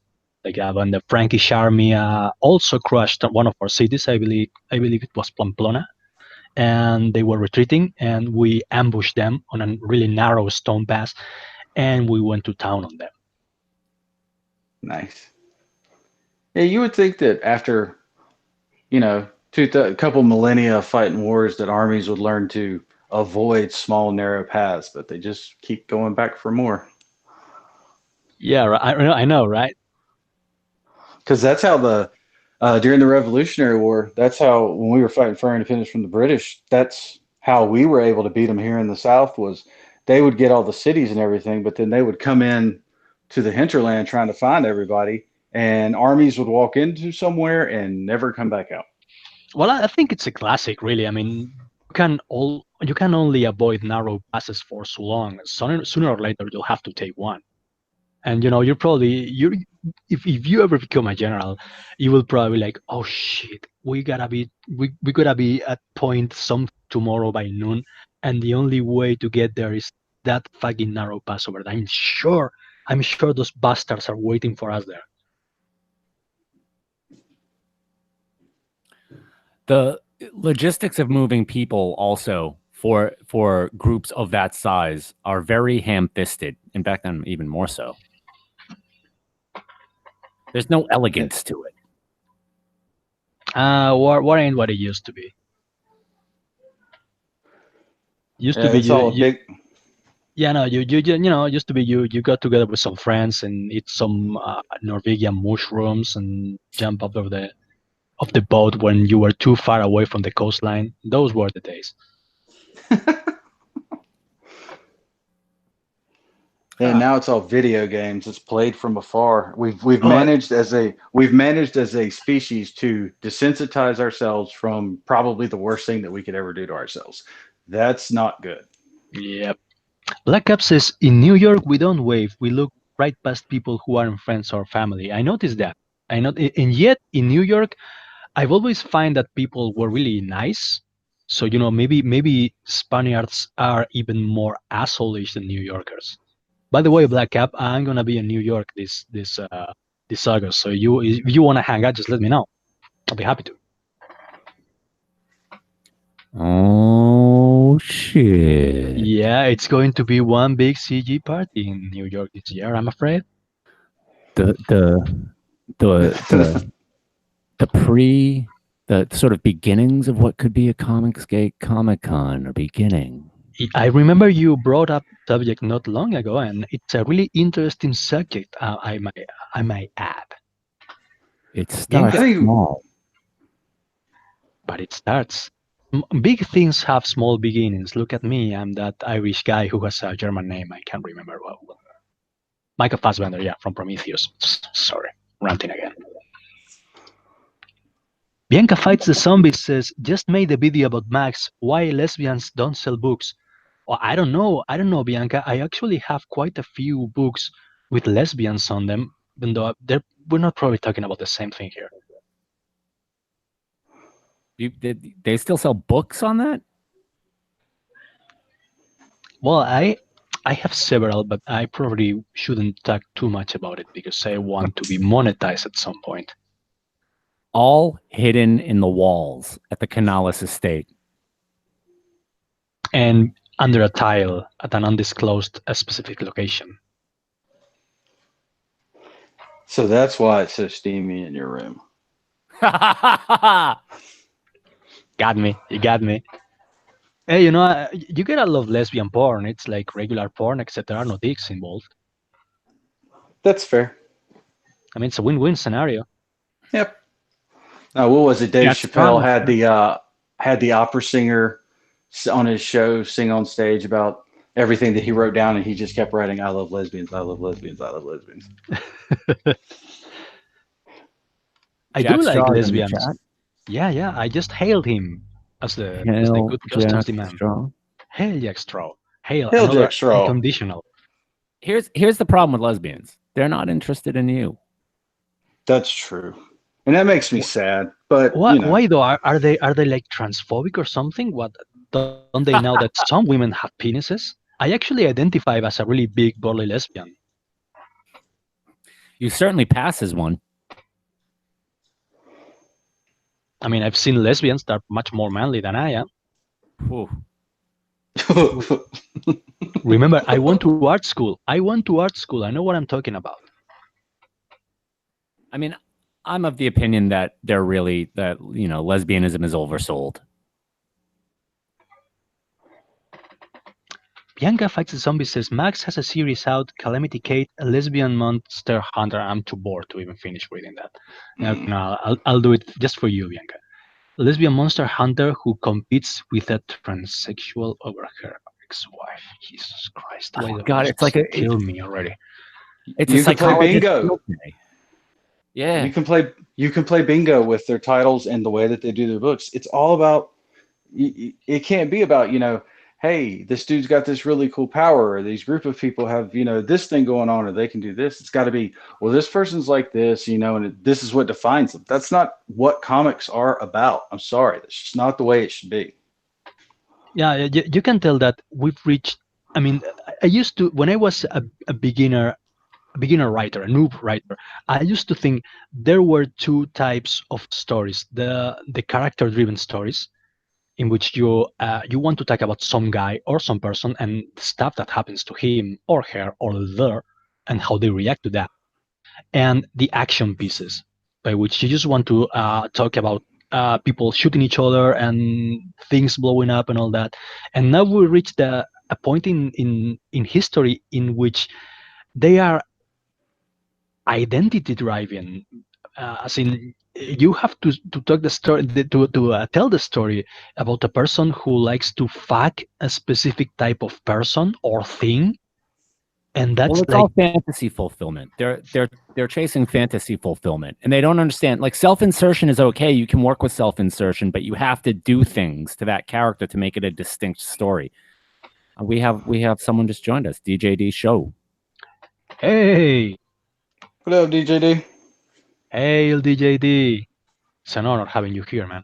Like when the Frankish army also crushed one of our cities, I believe it was Pamplona, and they were retreating, and we ambushed them on a really narrow stone pass, and we went to town on them. Nice. Yeah, you would think that after, a couple millennia of fighting wars, that armies would learn to avoid small, narrow paths, but they just keep going back for more. Yeah, I know, right? Because that's how during the Revolutionary War, that's how when we were fighting for our independence from the British, that's how we were able to beat them here in the South. Was they would get all the cities and everything, but then they would come in to the hinterland trying to find everybody, and armies would walk into somewhere and never come back out. Well, I think it's a classic, really. I mean, you can only avoid narrow passes for so long. Sooner or later, you'll have to take one. And you're if you ever become a general, you will probably like, oh shit, we gotta be at point some tomorrow by noon, and the only way to get there is that fucking narrow pass over there. I'm sure those bastards are waiting for us there. The logistics of moving people also for groups of that size are very ham-fisted, and back then even more so. There's no elegance to it. War ain't what it used to be. Used to be It's all a big. yeah, no, used to be you got together with some friends and eat some Norwegian mushrooms and jump up of the boat when you were too far away from the coastline. Those were the days. And now it's all video games. It's played from afar. We've Oh, managed as a species to desensitize ourselves from probably the worst thing that we could ever do to ourselves. That's not good. yep. Black Cap says, in New York, we don't wave. We look right past people who aren't friends or family. I noticed that. And yet in New York, I've always find that people were really nice. So maybe Spaniards are even more assholeish than New Yorkers. By the way, Black Cap, I'm gonna be in New York this August. So if you wanna hang out, just let me know. I'll be happy to. Oh shit! Yeah, it's going to be one big CG party in New York this year, I'm afraid. The sort of beginnings of what could be a Comicsgate Comic-Con are beginning. I remember you brought up the subject not long ago, and it's a really interesting subject. I might add. It starts I think small. But it starts. Big things have small beginnings. Look at me. I'm that Irish guy who has a German name. I can't remember well. Michael Fassbender, yeah, from Prometheus. Sorry, ranting again. Bianca Fights the Zombies says, just made a video about Max, why lesbians don't sell books. Well, I don't know. I don't know, Bianca. I actually have quite a few books with lesbians on them, even though we're not probably talking about the same thing here. Did they still sell books on that? Well, I have several, but I probably shouldn't talk too much about it because I want to be monetized at some point. All hidden in the walls at the Canales estate. And under a tile at an undisclosed specific location. So that's why it's so steamy in your room. Got me. You got me. Hey, you gotta love lesbian porn. It's like regular porn, except there are no dicks involved. That's fair. I mean, it's a win-win scenario. Yep. What was it? Dave That's Chappelle fun. had the opera singer on his show sing on stage about everything that he wrote down, and he just kept writing, "I love lesbians, I love lesbians, I love lesbians." I Jack do like Straw's in the lesbians. chat. Yeah. I just hailed him as the Hail good customs Jack demand. Straw. Hail Jack Straw. Hail Hail another Jack Straw. unconditional. Here's the problem with lesbians. They're not interested in you. That's true, and that makes me sad. But Why though? Are they like transphobic or something? What don't they know that some women have penises? I actually identify as a really big burly lesbian. You certainly pass as one. I mean, I've seen lesbians that are much more manly than I am. Whew. Remember, I went to art school. I know what I'm talking about. I mean, I'm of the opinion that lesbianism is oversold. Bianca Fights the Zombie says Max has a series out, Calamity Kate, a lesbian monster hunter. I'm too bored to even finish reading that. No, I'll do it just for you, Bianca. A lesbian monster hunter who competes with a transsexual over her ex-wife. Jesus Christ! Why do God, it's like kill me already? It's you a can play psychologist bingo. field day. Yeah, You can play bingo with their titles and the way that they do their books. It's all about. It can't be about hey, this dude's got this really cool power, or these group of people have this thing going on, or they can do this. It's got to be, well, this person's like this, and this is what defines them. That's not what comics are about. I'm sorry, that's just not the way it should be. Yeah, you can tell that we've reached. I mean, I used to, when I was a beginner writer, a noob writer, I used to think there were two types of stories: the character driven stories, in which you want to talk about some guy or some person and stuff that happens to him or her or there, and how they react to that, and the action pieces, by which you just want to talk about people shooting each other and things blowing up and all that. And now we reached a point in history in which they are identity driving, as in you have to talk the story to tell the story about a person who likes to fuck a specific type of person or thing, and that's well, it's like all fantasy fulfillment. They're chasing fantasy fulfillment, and they don't understand. Like self-insertion is okay. You can work with self-insertion, but you have to do things to that character to make it a distinct story. We have someone just joined us, DJD Show. Hey, What up, DJD? hail DJD. It's an honor having you here, man.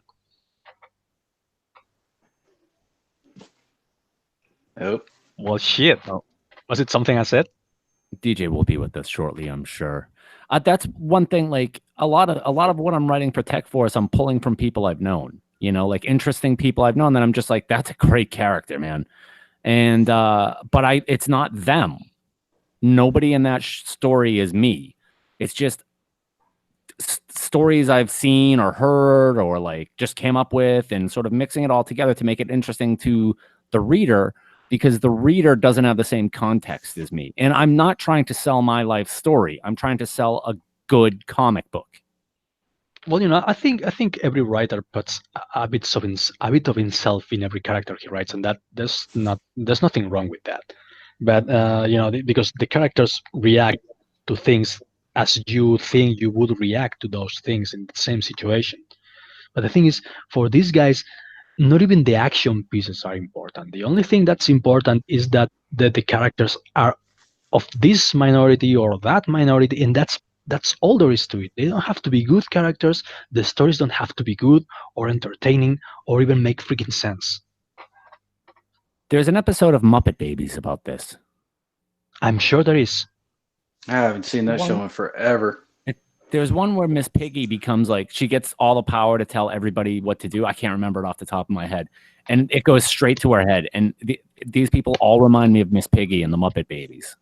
Nope. Well, shit. Was it something I said? DJ will be with us shortly, I'm sure. That's one thing. Like a lot of what I'm writing for Tech Force, I'm pulling from people I've known. Like interesting people I've known. That I'm just like, that's a great character, man. And but it's not them. Nobody in that story is me. It's just stories I've seen or heard or like just came up with, and sort of mixing it all together to make it interesting to the reader, because the reader doesn't have the same context as me. And I'm not trying to sell my life story. I'm trying to sell a good comic book. Well, I think every writer puts a bit of himself in every character he writes, and that there's nothing wrong with that. But because the characters react to things as you think you would react to those things in the same situation. But the thing is, for these guys, not even the action pieces are important. The only thing that's important is that the characters are of this minority or that minority, and that's all there is to it. They don't have to be good characters. The stories don't have to be good or entertaining or even make freaking sense. There's an episode of Muppet Babies about this. I'm sure there is. I haven't seen that show in forever. There's one where Miss Piggy becomes like, she gets all the power to tell everybody what to do. I can't remember it off the top of my head. And it goes straight to her head. And these people all remind me of Miss Piggy and the Muppet Babies.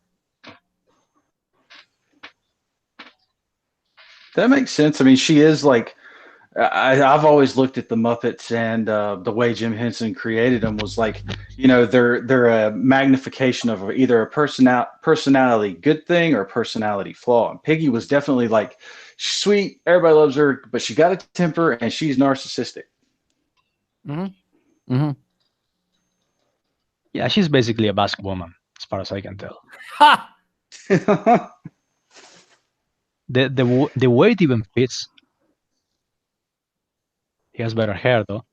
That makes sense. I mean, she is like, I've always looked at the Muppets and the way Jim Henson created them was like, they're a magnification of either a personality good thing or a personality flaw. And Piggy was definitely like sweet, everybody loves her, but she got a temper and she's narcissistic. Mm-hmm. Mm-hmm. Yeah, she's basically a Basque woman, as far as I can tell. Ha! The way it even fits. He has better hair, though.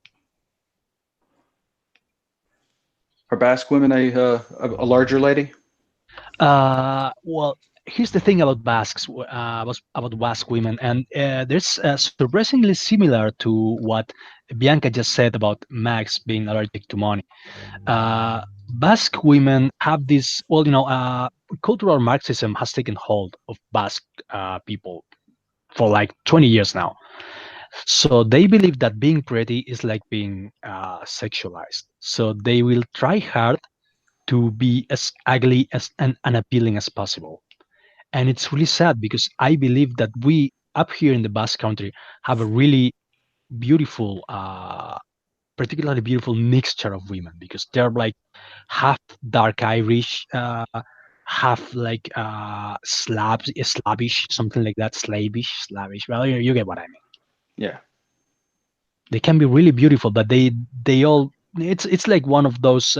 Are Basque women a larger lady? Well, here's the thing about Basques, about Basque women, and there's surprisingly similar to what Bianca just said about Max being allergic to money. Basque women have this, cultural Marxism has taken hold of Basque people for like 20 years now. So they believe that being pretty is like being sexualized. So they will try hard to be as ugly as and unappealing as possible. And it's really sad because I believe that we up here in the Basque Country have a really beautiful, particularly beautiful mixture of women because they're like half dark Irish, half like Slavish, something like that, Slavish. Well, you get what I mean. Yeah. They can be really beautiful, but they all it's like one of those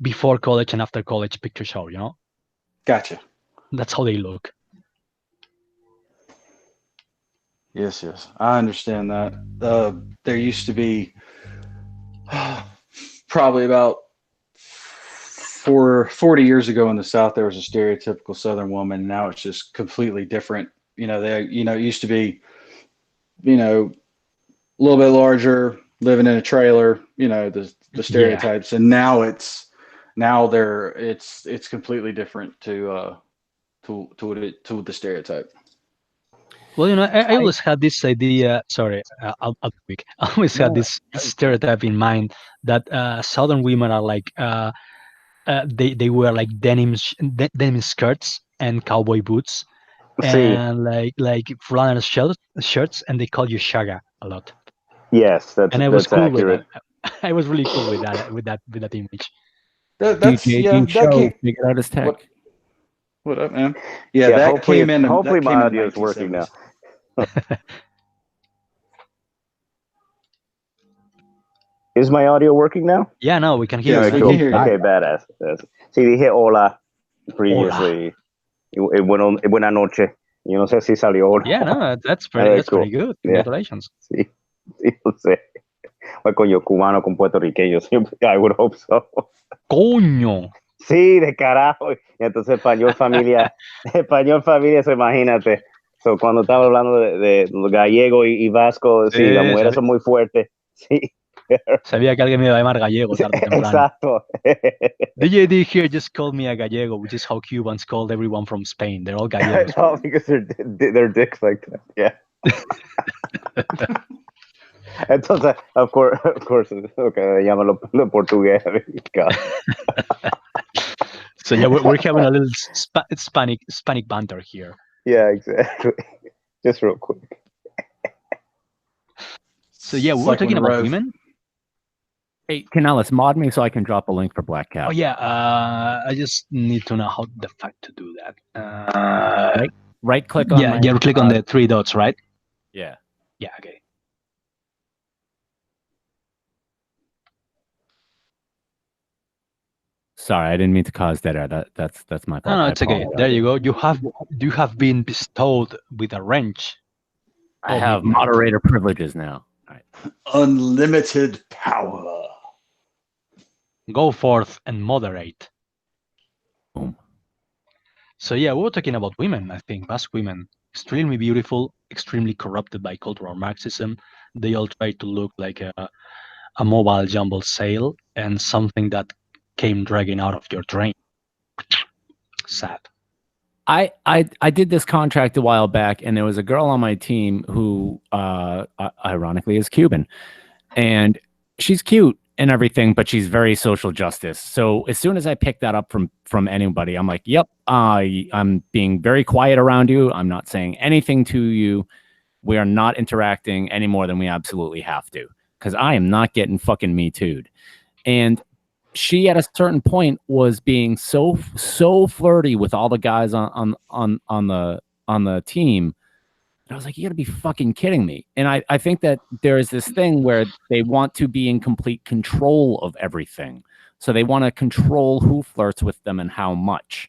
before college and after college picture show, Gotcha. That's how they look. Yes, I understand that. There used to be probably about 40 years ago in the South, there was a stereotypical Southern woman. Now it's just completely different. It used to be, a little bit larger, living in a trailer, the stereotypes. And now it's completely different to the stereotype. Well, I always had this idea. Sorry, I'll be quick. I always had this stereotype in mind that Southern women are like they wear like denim skirts and cowboy boots and like flannel shirts, and they call you Shaga a lot. Yes, And I was that's cool accurate. with that. I was really cool with that image. That's DJG that show came. figured out his tech. What up, man? Yeah, that hopefully came in. hopefully That my came in audio the is working now. 1970s. Is my audio working now? Yeah, no, we can hear Yes, you. we cool. can hear you. Okay, badass. Yes. Sí, dije hola previously. Buena noche. Yo no sé si salió hola. Yeah, no, that's Cool. pretty good. Yeah. Congratulations. Sí, no sé. Pues coño, cubano con puertorriqueño. I would hope so. Coño. Sí, de carajo. Y entonces español familia, eso imagínate. So, cuando estaba hablando de gallego y vasco, sí, las mujeres son muy fuertes. Sí. Sabía que alguien me iba a llamar gallego tarde o temprano. Exacto. DJD here just called me a gallego, which is how Cubans called everyone from Spain. They're all gallegos. No, because they're dicks like that. Yeah. Entonces, of course, okay, llámalo portugués. God. So yeah, we're having a little Hispanic banter here. Yeah, exactly. Just real quick. So yeah, we It's were like talking when about Rove- women. Hey, Canellis, mod me so I can drop a link for Black Cow. Oh yeah, I just need to know how the fuck to do that. Right click on my, click on the three dots, right? Yeah. Yeah, okay. Sorry, I didn't mean to cause dead air. That's my fault. No, I it's okay. apologize. There you go. You have been bestowed with a wrench. I have moderator privileges now. Unlimited power. Go forth and moderate. Boom. So yeah, we were talking about women. I think Basque women, extremely beautiful, extremely corrupted by cultural Marxism. They all try to look like a mobile jumble sale and something that came dragging out of your drain. Sad. I did this contract a while back, and there was a girl on my team who, ironically, is Cuban, and she's cute and everything, but she's very social justice. So as soon as I pick that up from anybody, I'm like, "Yep, I'm being very quiet around you. I'm not saying anything to you. We are not interacting any more than we absolutely have to, because I am not getting fucking me too'd." And she at a certain point was being so flirty with all the guys on the team. And I was like, you gotta be fucking kidding me. And I think that there is this thing where they want to be in complete control of everything. So they want to control who flirts with them and how much.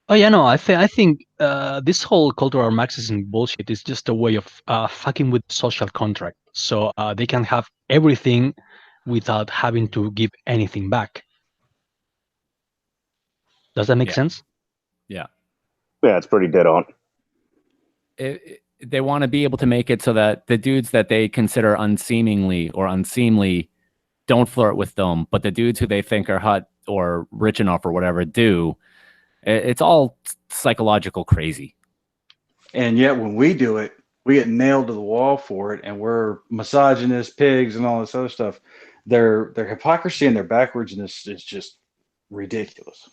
Oh yeah, no, I think this whole cultural Marxism bullshit is just a way of fucking with social contract, so they can have everything without having to give anything back. Does that make sense? Yeah. Yeah, it's pretty dead on. They want to be able to make it so that the dudes that they consider unseemingly or unseemly don't flirt with them, but the dudes who they think are hot or rich enough or whatever do. It's all psychological crazy. And yet when we do it, we get nailed to the wall for it, and we're misogynist pigs and all this other stuff. Their hypocrisy and their backwardsness is just ridiculous.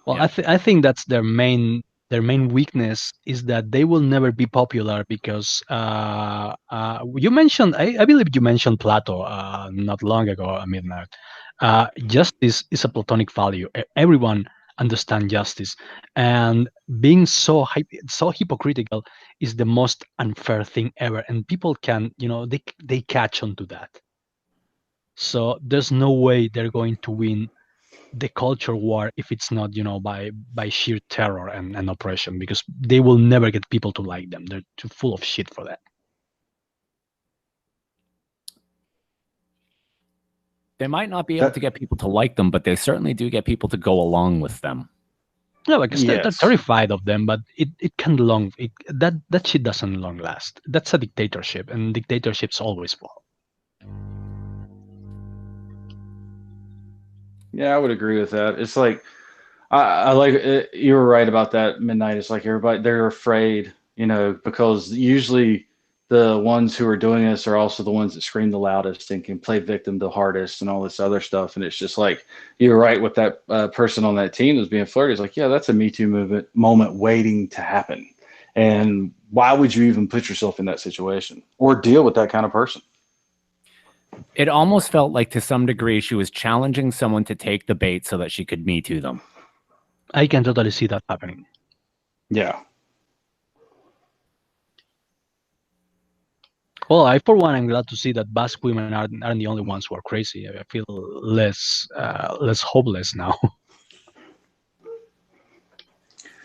Well, Yeah. I think that's their main weakness is that they will never be popular because you mentioned I believe you mentioned Plato not long ago at midnight. Justice is a platonic value. Everyone understands justice, and being so hypocritical is the most unfair thing ever. And people can they catch on to that. So there's no way they're going to win the culture war if it's not by sheer terror and oppression, because they will never get people to like them. They're too full of shit for that. They might not be able to get people to like them, but they certainly do get people to go along with them. Yeah, because they're Yes. terrified of them, but it can that shit doesn't long last. That's a dictatorship, and dictatorships always fall. Yeah, I would agree with that. It's like I like it. You were right about that. Midnight. It's like everybody, they're afraid, because usually the ones who are doing this are also the ones that scream the loudest and can play victim the hardest and all this other stuff. And it's just like you're right with that person on that team that's being flirty. It's like, yeah, that's a Me Too moment waiting to happen. And why would you even put yourself in that situation or deal with that kind of person? It almost felt like to some degree she was challenging someone to take the bait so that she could Me Too them. I can totally see that happening. Yeah. Well, for one, I'm glad to see that Basque women aren't the only ones who are crazy. I feel less hopeless now.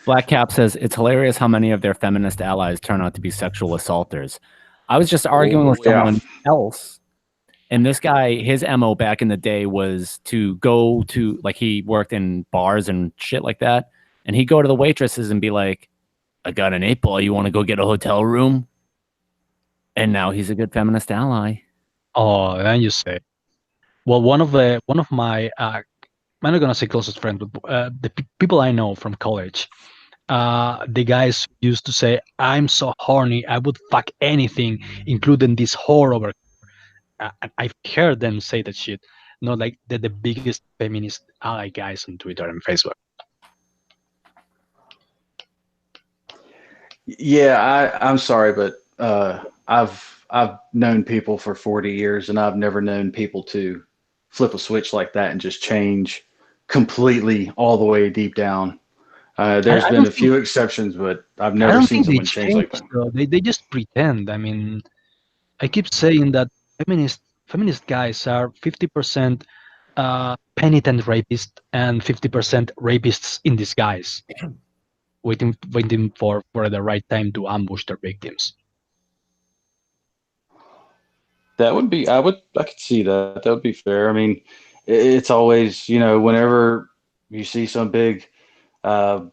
Black Cap says it's hilarious how many of their feminist allies turn out to be sexual assaulters. I was just arguing with someone else, and this guy, his MO back in the day was to go to, like, he worked in bars and shit like that, and he'd go to the waitresses and be like, I got an 8-ball, you want to go get a hotel room? And now he's a good feminist ally. Oh, then you say. Well, one of my I'm not gonna say closest friends, but the people I know from college, the guys used to say, "I'm so horny, I would fuck anything, including this whore over." I've heard them say that shit. Not like they're the biggest feminist ally guys on Twitter and Facebook. Yeah, I'm sorry, but I've known people for 40 years, and I've never known people to flip a switch like that and just change completely all the way deep down. There's been a few exceptions, but I've I never don't seen think they someone change like change that. though. They just pretend. I mean, I keep saying that feminist guys are 50% penitent rapist and 50% rapists in disguise, waiting for the right time to ambush their victims. That would be, I could see that. That would be fair. I mean, it's always, whenever you see some big, uh,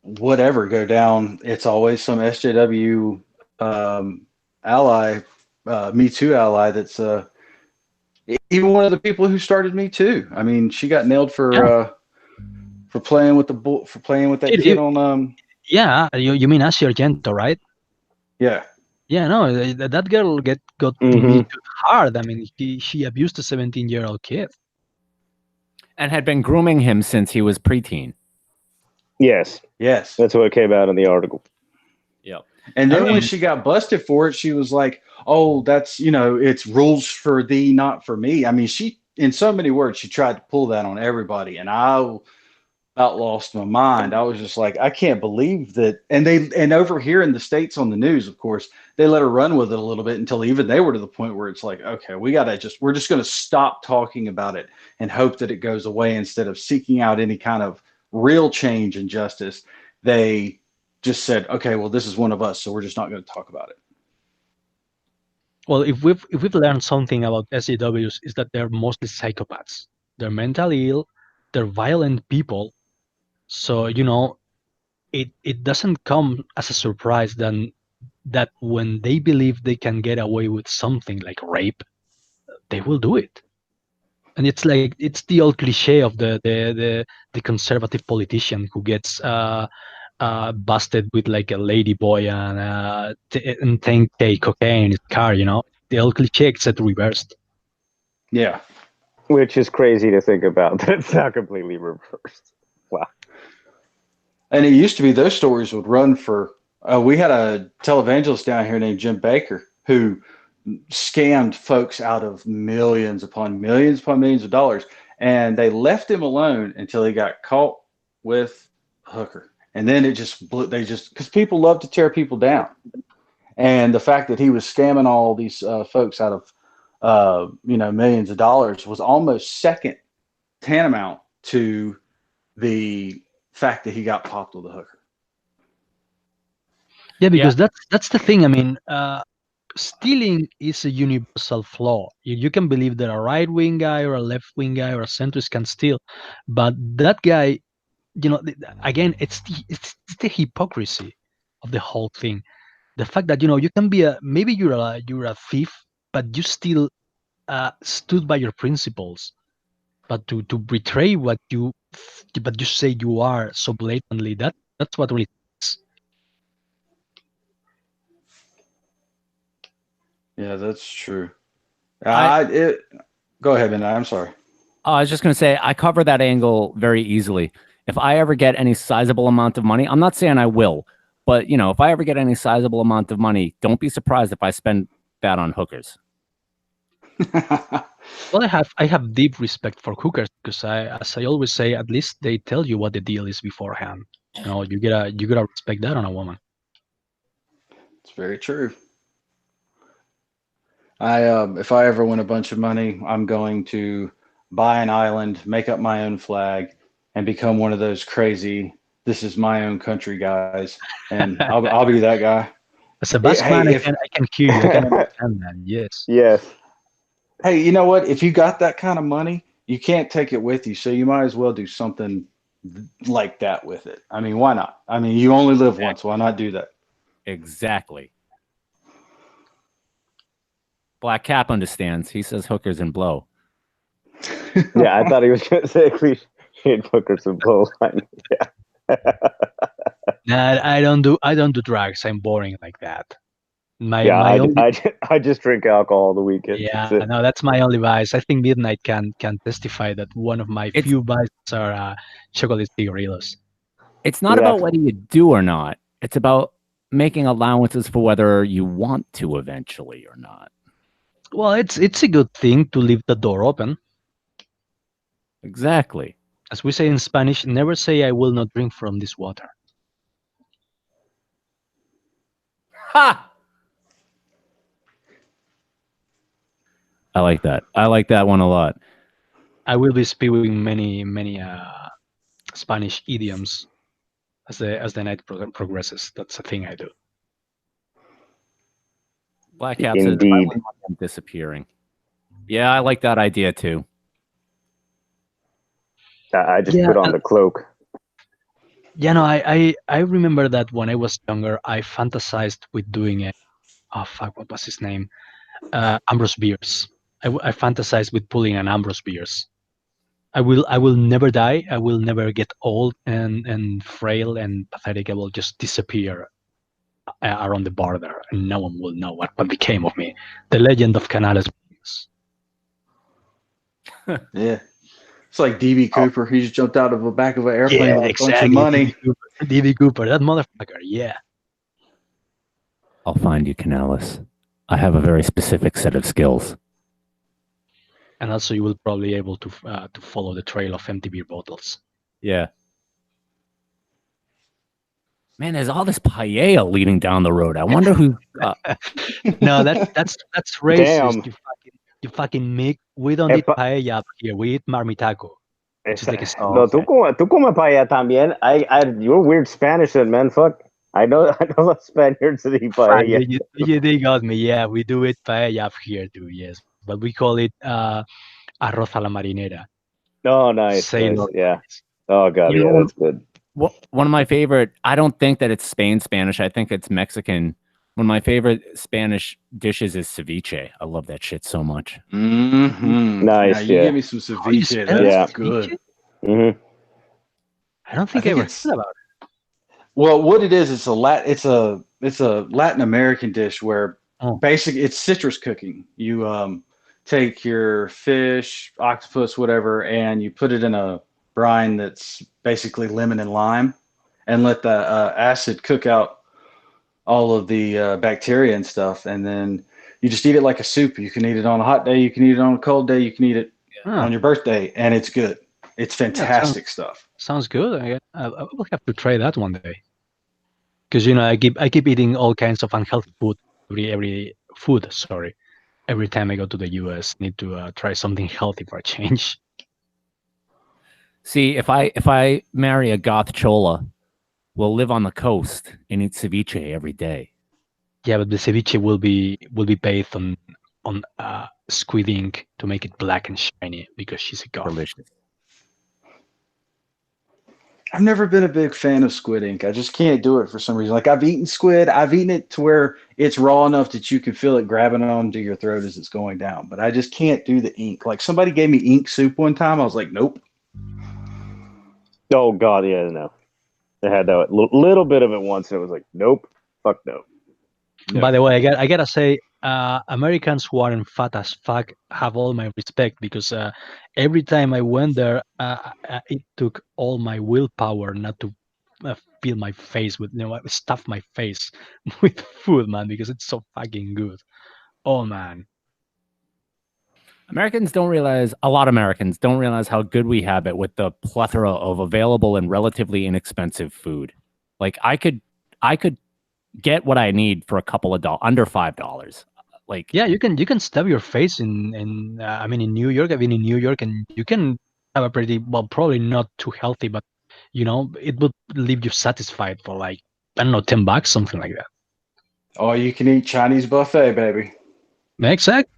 whatever go down, it's always some SJW ally, Me Too ally that's even one of the people who started Me Too. I mean, she got nailed Yeah. for playing with for playing with that kid on Yeah, you mean Asia Argento, right? yeah. Yeah, no, that girl got me too hard. I mean, she abused a 17-year-old kid. And had been grooming him since he was preteen. Yes. Yes. That's what came out in the article. Yep. And then I mean, when she got busted for it, she was like, "Oh, that's it's rules for thee, not for me." I mean, she, in so many words, she tried to pull that on everybody, and I about lost my mind. I was just like, I can't believe that. And over here in the States on the news, of course, they let her run with it a little bit until even they were to the point where it's like, okay, we're just going to stop talking about it and hope that it goes away instead of seeking out any kind of real change and justice. They just said, okay, well, this is one of us, so we're just not going to talk about it. well, if we've learned something about SJWs, is that they're mostly psychopaths. They're mentally ill. They're violent people. So it doesn't come as a surprise then that when they believe they can get away with something like rape, they will do it. And it's like it's the old cliche of the conservative politician who gets busted with like a lady boy and 10K cocaine in his car. The old cliche except reversed. Yeah. Which is crazy to think about. That's not completely reversed. Wow. And it used to be those stories would run for. We had a televangelist down here named Jim Baker who scammed folks out of millions upon millions of dollars, and they left him alone until he got caught with a hooker. And then it just blew. They just, because people love to tear people down, and the fact that he was scamming all these folks out of millions of dollars was almost second tantamount to the fact that he got popped with a hooker. Yeah, because that's the thing. I mean, stealing is a universal flaw. You can believe that a right-wing guy or a left-wing guy or a centrist can steal, but that guy, again, it's the hypocrisy of the whole thing. The fact that you can be maybe you're a thief, but you still stood by your principles. But to betray what you say you are so blatantly, that's what really. Yeah, that's true. Go ahead, Midnight. I'm sorry. I was just going to say, I cover that angle very easily. If I ever get any sizable amount of money, I'm not saying I will, but if I ever get any sizable amount of money, don't be surprised if I spend that on hookers. Well, I have deep respect for hookers because as I always say, at least they tell you what the deal is beforehand. You gotta respect that on a woman. It's very true. If I ever win a bunch of money, I'm going to buy an island, make up my own flag, and become one of those crazy "this is my own country" guys. And I'll be that guy. As a Basque man, Hey, I can hear you. I can understand that. Yes. Yes. hey, you know what? If you got that kind of money, you can't take it with you, so you might as well do something like that with it. I mean, why not? I mean, you only live once. Why not do that? Exactly. Black Cap understands. He says hookers and blow. Yeah, I thought he was going to say cliche hookers and blow. Yeah. Nah, I don't do drugs. I'm boring like that. I just drink alcohol all the weekend. Yeah, That's it. no, that's my only vice. I think Midnight can testify that one of my few vices are chocolate cigarillos. It's not about whether you do or not. It's about making allowances for whether you want to eventually or not. Well, it's a good thing to leave the door open. Exactly. As we say in Spanish, never say I will not drink from this water. Ha! I like that. I like that one a lot. I will be spewing many Spanish idioms as the night progresses. That's a thing I do. Black Cap says, if I Indeed. win, I'm disappearing. Yeah, I like that idea too. I just Yeah, put on the cloak. Yeah, no, I remember that when I was younger, I fantasized with doing it. Oh fuck, what was his name? Ambrose Bierce. I fantasized with pulling an Ambrose Bierce. I will never die. I will never get old and frail and pathetic. I will just disappear around the border, and no one will know what became of me. The legend of Canales. Yeah. It's like DB Cooper. He just jumped out of the back of an airplane Yeah, with a bunch of exactly. money. D.B. Cooper, that motherfucker. Yeah. I'll find you, Canales. I have a very specific set of skills. And also, you will probably able to follow the trail of empty beer bottles. Yeah. Man, there's all this paella leading down the road. I wonder who. No, that's racist. Damn. You fucking Mick. We don't eat paella up here. We eat marmitaco. Which is like a No, tú comes para allá también. You're weird Spanish then, man. Fuck. I know the Spaniards that eat paella. You got me. Yeah, we do it paella up here too. Yes, but we call it arroz a la marinera. Oh, nice. Sailor Nice. Yeah. Oh god, You yeah, know, that's good. one of my favorite, I don't think that it's Spain Spanish. I think it's Mexican. One of my favorite Spanish dishes is ceviche. I love that shit so much. Mm-hmm. Nice, Now, you yeah. give me some ceviche. That's Yeah. good. Mm-hmm. I don't think I ever heard about it. Well, what it is, it's a Latin American dish where basically it's citrus cooking. You take your fish, octopus, whatever, and you put it in a brine that's basically lemon and lime, and let the acid cook out all of the bacteria and stuff, and then you just eat it like a soup. You can eat it on a hot day, you can eat it on a cold day, you can eat it on your birthday, and it's good. It's fantastic stuff. Sounds good. I will have to try that one day. Because I keep eating all kinds of unhealthy food every time I go to the US. Need to try something healthy for a change. See, if I marry a goth chola, we'll live on the coast and eat ceviche every day. Yeah, but the ceviche will be based on squid ink to make it black and shiny because she's a goth. Delicious. I've never been a big fan of squid ink. I just can't do it for some reason. Like I've eaten squid, I've eaten it to where it's raw enough that you can feel it grabbing onto your throat as it's going down. But I just can't do the ink. Like somebody gave me ink soup one time. I was like, nope. Oh god, yeah, no. I had that little bit of it once, and it was like, nope, fuck no. By the way, I gotta say, Americans who aren't fat as fuck have all my respect because every time I went there, it took all my willpower not to fill my face with, stuff my face with food, man, because it's so fucking good. Oh man. A lot of Americans don't realize how good we have it with the plethora of available and relatively inexpensive food. Like I could get what I need for a couple of dollars, under $5. Like, yeah, you can stuff your face in in New York. I've been in New York, and you can have a pretty, well, probably not too healthy, but it would leave you satisfied for like, I don't know, $10, something like that. Oh, you can eat Chinese buffet, baby. Exactly.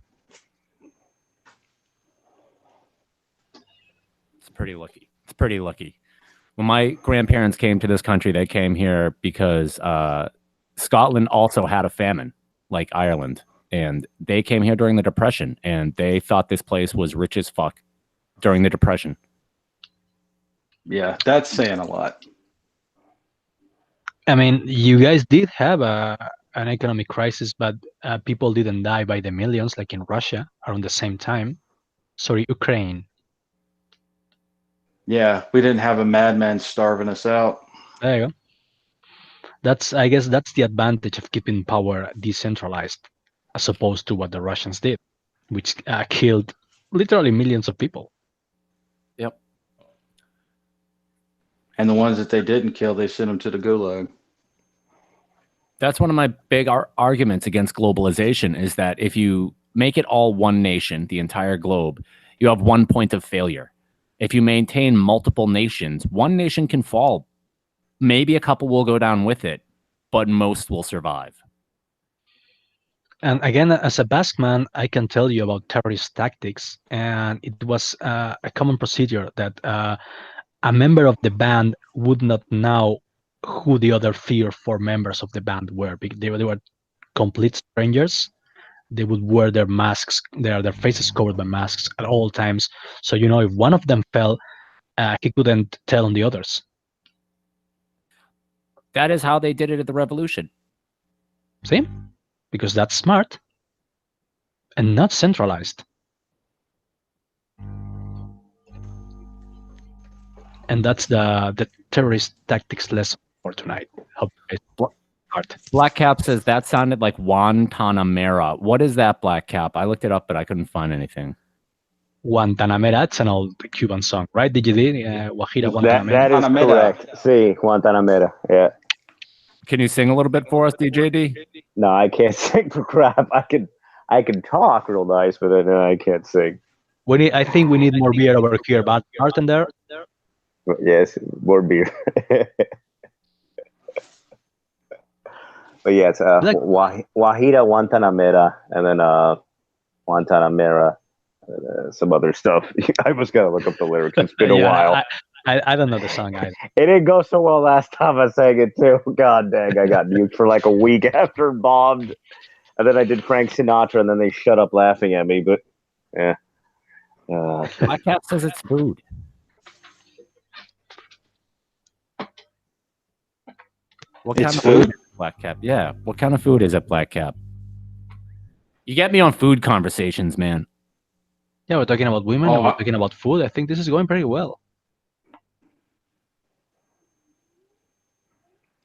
It's pretty lucky. When my grandparents came to this country, they came here because Scotland also had a famine, like Ireland. And they came here during the Depression, and they thought this place was rich as fuck during the Depression. Yeah, that's saying a lot. I mean, you guys did have an economic crisis, but people didn't die by the millions like in Russia around the same time. Sorry, Ukraine. Yeah, we didn't have a madman starving us out. There you go. I guess that's the advantage of keeping power decentralized, as opposed to what the Russians did, which killed literally millions of people. Yep. And the ones that they didn't kill, they sent them to the gulag. That's one of my big arguments against globalization is that if you make it all one nation, the entire globe, you have one point of failure. If you maintain multiple nations, one nation can fall. Maybe a couple will go down with it, but most will survive. And again, as a Basque man, I can tell you about terrorist tactics, and it was a common procedure that a member of the band would not know who the other 3 or 4 members of the band were. They were complete strangers. They would wear their masks, their faces covered by masks at all times. So if one of them fell, he couldn't tell on the others. That is how they did it at the revolution. See, because that's smart and not centralized. And that's the terrorist tactics lesson for tonight. Hope you guys start. Black Cap says that sounded like Guantanamera. What is that, Black Cap? I looked it up, but I couldn't find anything. Guantanamera, it's an old Cuban song, right? Did you did Guajira Guantanamera? That is Guantanamera. correct. Sí, Guantanamera. Yeah. Can you sing a little bit for us, DJD? No, I can't sing for crap. I can talk real nice, but no, I can't sing. I think we need more beer over here, but bartender. Yes, more beer. But yeah, it's Guajira Guantanamera, and then Guantanamera, some other stuff. I was gonna look up the lyrics. It's been a while. I don't know the song either. It didn't go so well last time I sang it too. God dang, I got nuked for like a week after it bombed. And then I did Frank Sinatra, and then they shut up laughing at me. But yeah. Black Cap says it's food. What kind of food is it, Black Cap? Yeah. What kind of food is it, Black Cap? You get me on food conversations, man. Yeah, we're talking about women, and we're talking about food. I think this is going pretty well.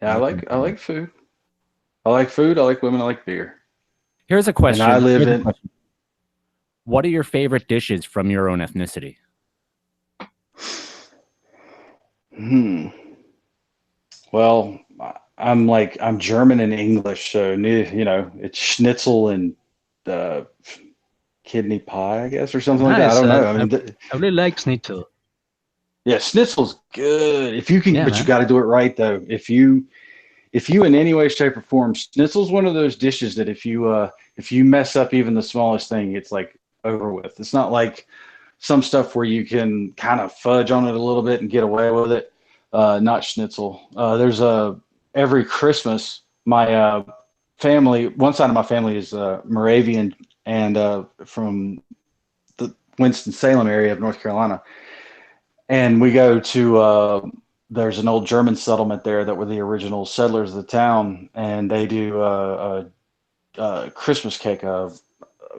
Yeah, I like food. I like food. I like women. I like beer. Here's a question. And I live in. What are your favorite dishes from your own ethnicity? Well, I'm German and English, so it's schnitzel and kidney pie, I guess, or something like that. I don't know. I mean, I really like schnitzel. Yeah, schnitzel's good if you can, but man. you got to do it right though. If you in any way, shape, or form, schnitzel's one of those dishes that if you mess up even the smallest thing, it's like over with. It's not like some stuff where you can kind of fudge on it a little bit and get away with it. Not schnitzel. There's every Christmas, my family, one side of my family is Moravian and from the Winston-Salem area of North Carolina. And we go to there's an old German settlement there that were the original settlers of the town, and they do a Christmas cake, of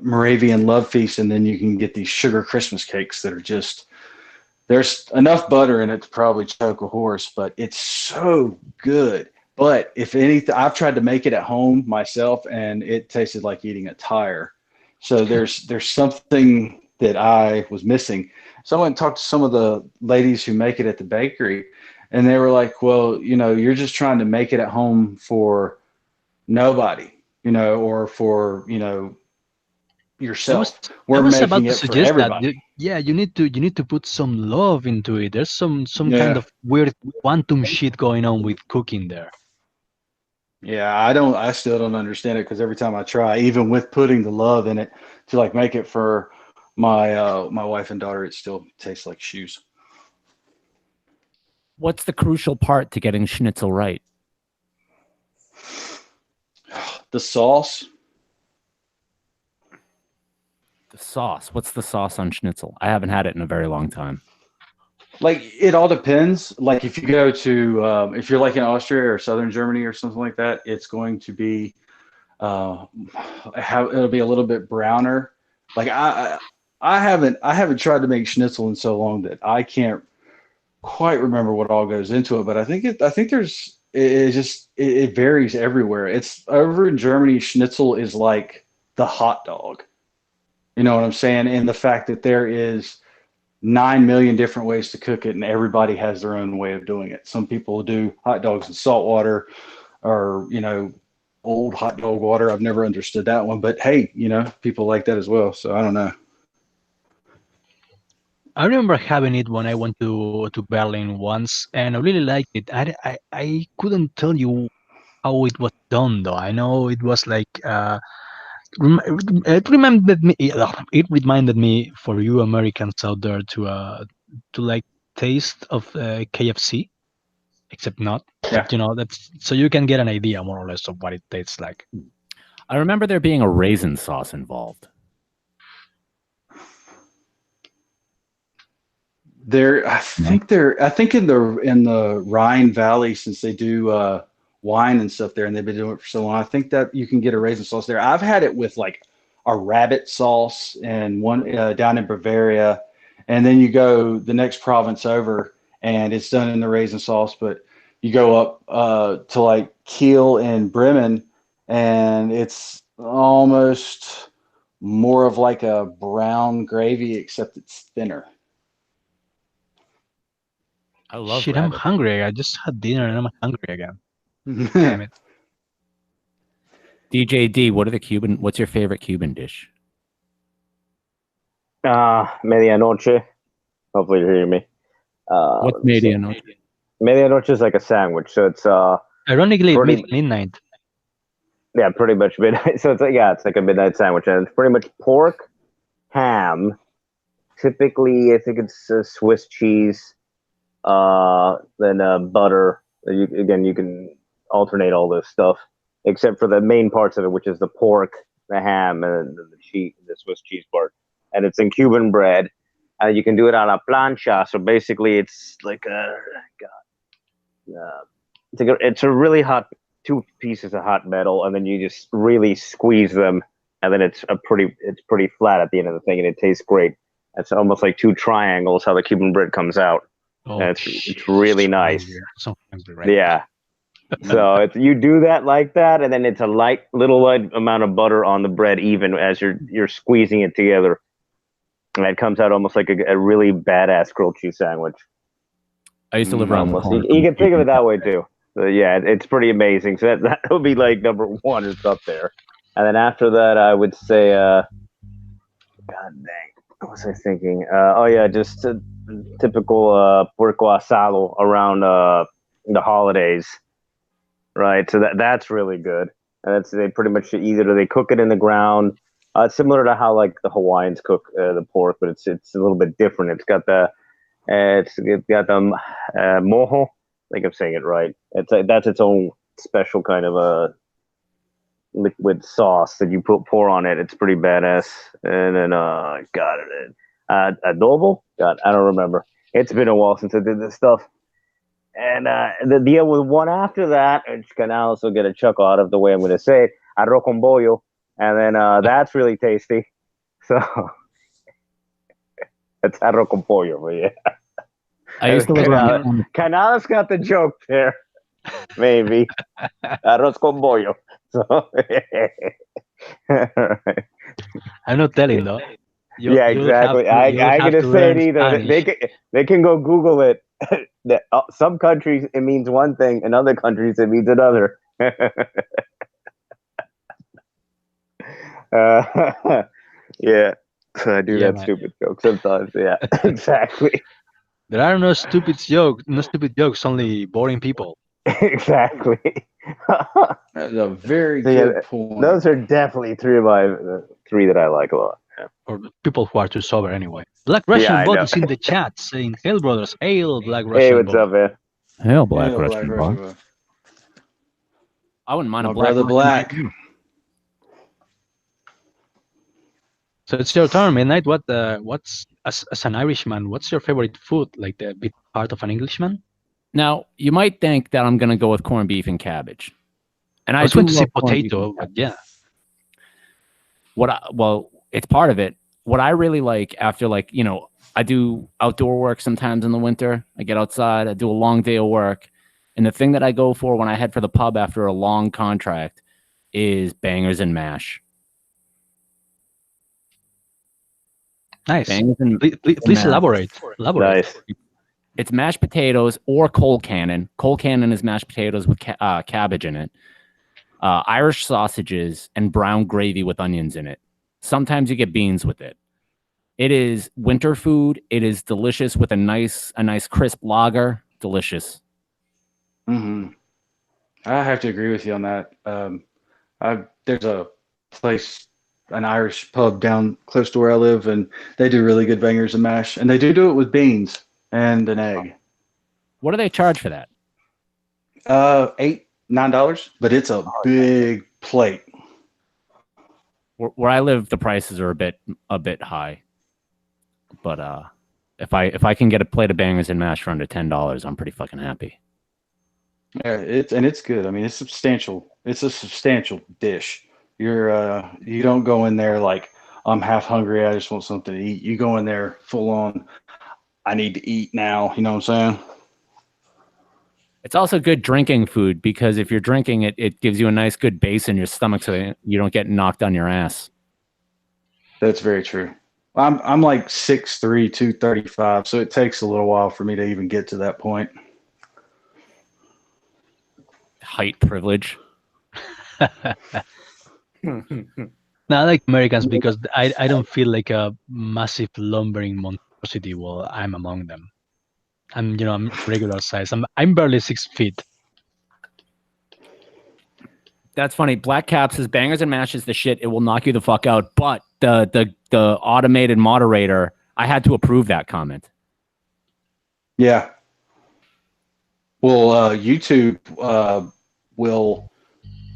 Moravian love feast, and then you can get these sugar Christmas cakes that are just, there's enough butter in it to probably choke a horse, but it's so good. But if anything, I've tried to make it at home myself, and it tasted like eating a tire. So there's something that I was missing. So I went and talked to some of the ladies who make it at the bakery, and they were like, well, you're just trying to make it at home for nobody, or for, yourself. We're making it for everybody. You need to put some love into it. There's some kind of weird quantum shit going on with cooking there. Yeah, I still don't understand it, because every time I try, even with putting the love in it to like make it for my wife and daughter, it still tastes like shoes. What's the crucial part to getting schnitzel right? The sauce. The sauce. What's the sauce on schnitzel? I haven't had it in a very long time. Like, it all depends. Like, if you go to if you're like in Austria or southern Germany or something like that, it's going to be it'll be a little bit browner. Like, I haven't tried to make schnitzel in so long that I can't quite remember what all goes into it. But I think it varies everywhere. It's over in Germany, schnitzel is like the hot dog. You know what I'm saying? And the fact that there is 9 million different ways to cook it, and everybody has their own way of doing it. Some people do hot dogs in salt water, or old hot dog water. I've never understood that one, but hey, people like that as well. So I don't know. I remember having it when I went to Berlin once, and I really liked it. I couldn't tell you how it was done, though. I know it was like It reminded me for you Americans out there to like taste of KFC, except not. Yeah. But that's so you can get an idea more or less of what it tastes like. I remember there being a raisin sauce involved. I think in the Rhine Valley, since they do wine and stuff there, and they've been doing it for so long, I think that you can get a raisin sauce there. I've had it with like a rabbit sauce and one down in Bavaria, and then you go the next province over, and it's done in the raisin sauce. But you go up to like Kiel and Bremen, and it's almost more of like a brown gravy, except it's thinner. I love Shit, I'm rabbit. hungry. I just had dinner and I'm hungry again. Damn it. DJD, what's your favorite Cuban dish? Medianoche. Hopefully you hear me. What's medianoche? Medianoche is like a sandwich, so it's Ironically, pretty- midnight. yeah, pretty much midnight. So it's like a midnight sandwich, and it's pretty much pork, ham. Typically, I think it's Swiss cheese, then butter. You can alternate all this stuff, except for the main parts of it, which is the pork, the ham, and the cheese, the Swiss cheese part. And it's in Cuban bread. You can do it on a plancha. So basically, it's like it's a really hot, two pieces of hot metal, and then you just really squeeze them, and then it's pretty flat at the end of the thing, and it tastes great. It's almost like two triangles how the Cuban bread comes out. Oh, It's really nice. So hungry right Yeah. So you do that like that, and then it's a little light amount of butter on the bread, even as you're squeezing it together, and it comes out almost like a really badass grilled cheese sandwich. I used to live around the Almost. corner. You can think of it that way too. So yeah, it's pretty amazing. So that would be like number one. It's up there, and then after that, I would say, God dang, what was I thinking? Just a typical puerco asado around the holidays, right? So that's really good, and they pretty much either they cook it in the ground. Similar to how like the Hawaiians cook the pork, but it's a little bit different. It's got the mojo. I think I'm saying it right. That's its own special kind of a liquid sauce that you pour on it. It's pretty badass. And then got it. Adobo. God, I don't remember. It's been a while since I did this stuff. And the deal with one after that, which can also get a chuckle out of the way I'm going to say it, arroz con bollo. And then that's really tasty. So it's arroz con pollo, but yeah. I used to live around. Canada's got the joke there, maybe. Arroz con bollo. So, I'm not telling though. Yeah, exactly. I'm gonna say it either. They can go Google it. Some countries it means one thing, in other countries it means another. Yeah, I do that stupid joke sometimes. Yeah, exactly. There are no stupid jokes, only boring people. Exactly. That's a very good point. Those are definitely three that I like a lot. Yeah. Or people who are too sober anyway. Black Russian Bot is in the chat saying, "Hail brothers, hail Black Russian Hey, what's Bot." up, man? Hell, Black Russian Bot. Bot. I wouldn't mind My a black brother Russian Black. Bot. So it's your turn, Midnight. What's as an Irishman? What's your favorite food? Like the big part of an Englishman? Now, you might think that I'm going to go with corned beef and cabbage. And I was going to say love corned beef potato, and but cabbage. yeah. Well, it's part of it. What I really like after, like, I do outdoor work sometimes in the winter. I get outside, I do a long day of work. And the thing that I go for when I head for the pub after a long contract is bangers and mash. Nice. Bangers and Please elaborate. Nice. It's mashed potatoes or cold cannon. Cold cannon is mashed potatoes with cabbage in it. Irish sausages and brown gravy with onions in it. Sometimes you get beans with it. It is winter food. It is delicious with a nice crisp lager. Delicious. Mm-hmm. I have to agree with you on that. There's a place an Irish pub down close to where I live, and they do really good bangers and mash, and they do it with beans and an egg. What do they charge for that? $8-9, but it's a big plate. Where I live, the prices are a bit high. But if I can get a plate of bangers and mash for under $10, I'm pretty fucking happy. Yeah, it's good. I mean, it's substantial. It's a substantial dish. You don't go in there like I'm half hungry. I just want something to eat. You go in there full on. I need to eat now. You know what I'm saying? It's also good drinking food because if you're drinking it, it gives you a nice good base in your stomach so you don't get knocked on your ass. That's very true. I'm like 6'3", 235, so it takes a little while for me to even get to that point. Height privilege. Now, I like Americans because I don't feel like a massive lumbering monstrosity while I'm among them. I'm regular size. I'm barely 6 feet. That's funny. Black Cap says bangers and mashes the shit. It will knock you the fuck out. But the automated moderator, I had to approve that comment. Yeah. Well, YouTube will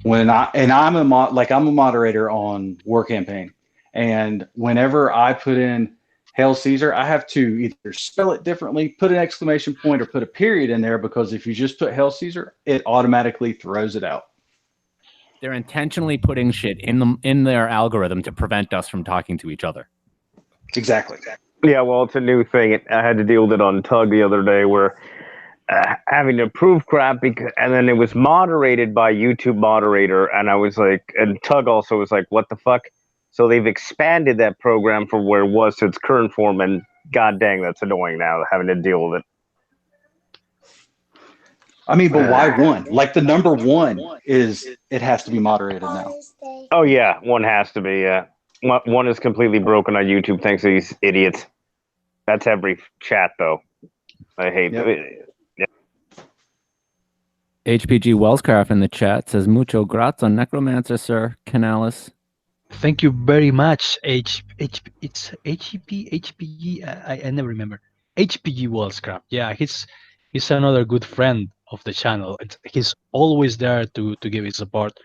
when I'm a moderator on War Campaign, and whenever I put in Hail Caesar, I have to either spell it differently, put an exclamation point, or put a period in there because if you just put Hail Caesar, it automatically throws it out. They're intentionally putting shit in their algorithm to prevent us from talking to each other. Exactly. Yeah, well, it's a new thing. I had to deal with it on Tug the other day where having to approve crap, and then it was moderated by YouTube moderator, and I was like, and Tug also was like, what the fuck? So they've expanded that program from where it was to its current form, and god dang, that's annoying now, having to deal with it. I mean, but why one? Like the number one is it has to be moderated now. Oh yeah, one has to be. Yeah, one is completely broken on YouTube thanks to these idiots. That's every chat though. I hate it. HPG Wellscraft in the chat says mucho grazie on Necromancer, sir. Canalis. Thank you very much. It's HPG. I never remember. HPG Wallscrap. Yeah, he's another good friend of the channel. He's always there to give his support.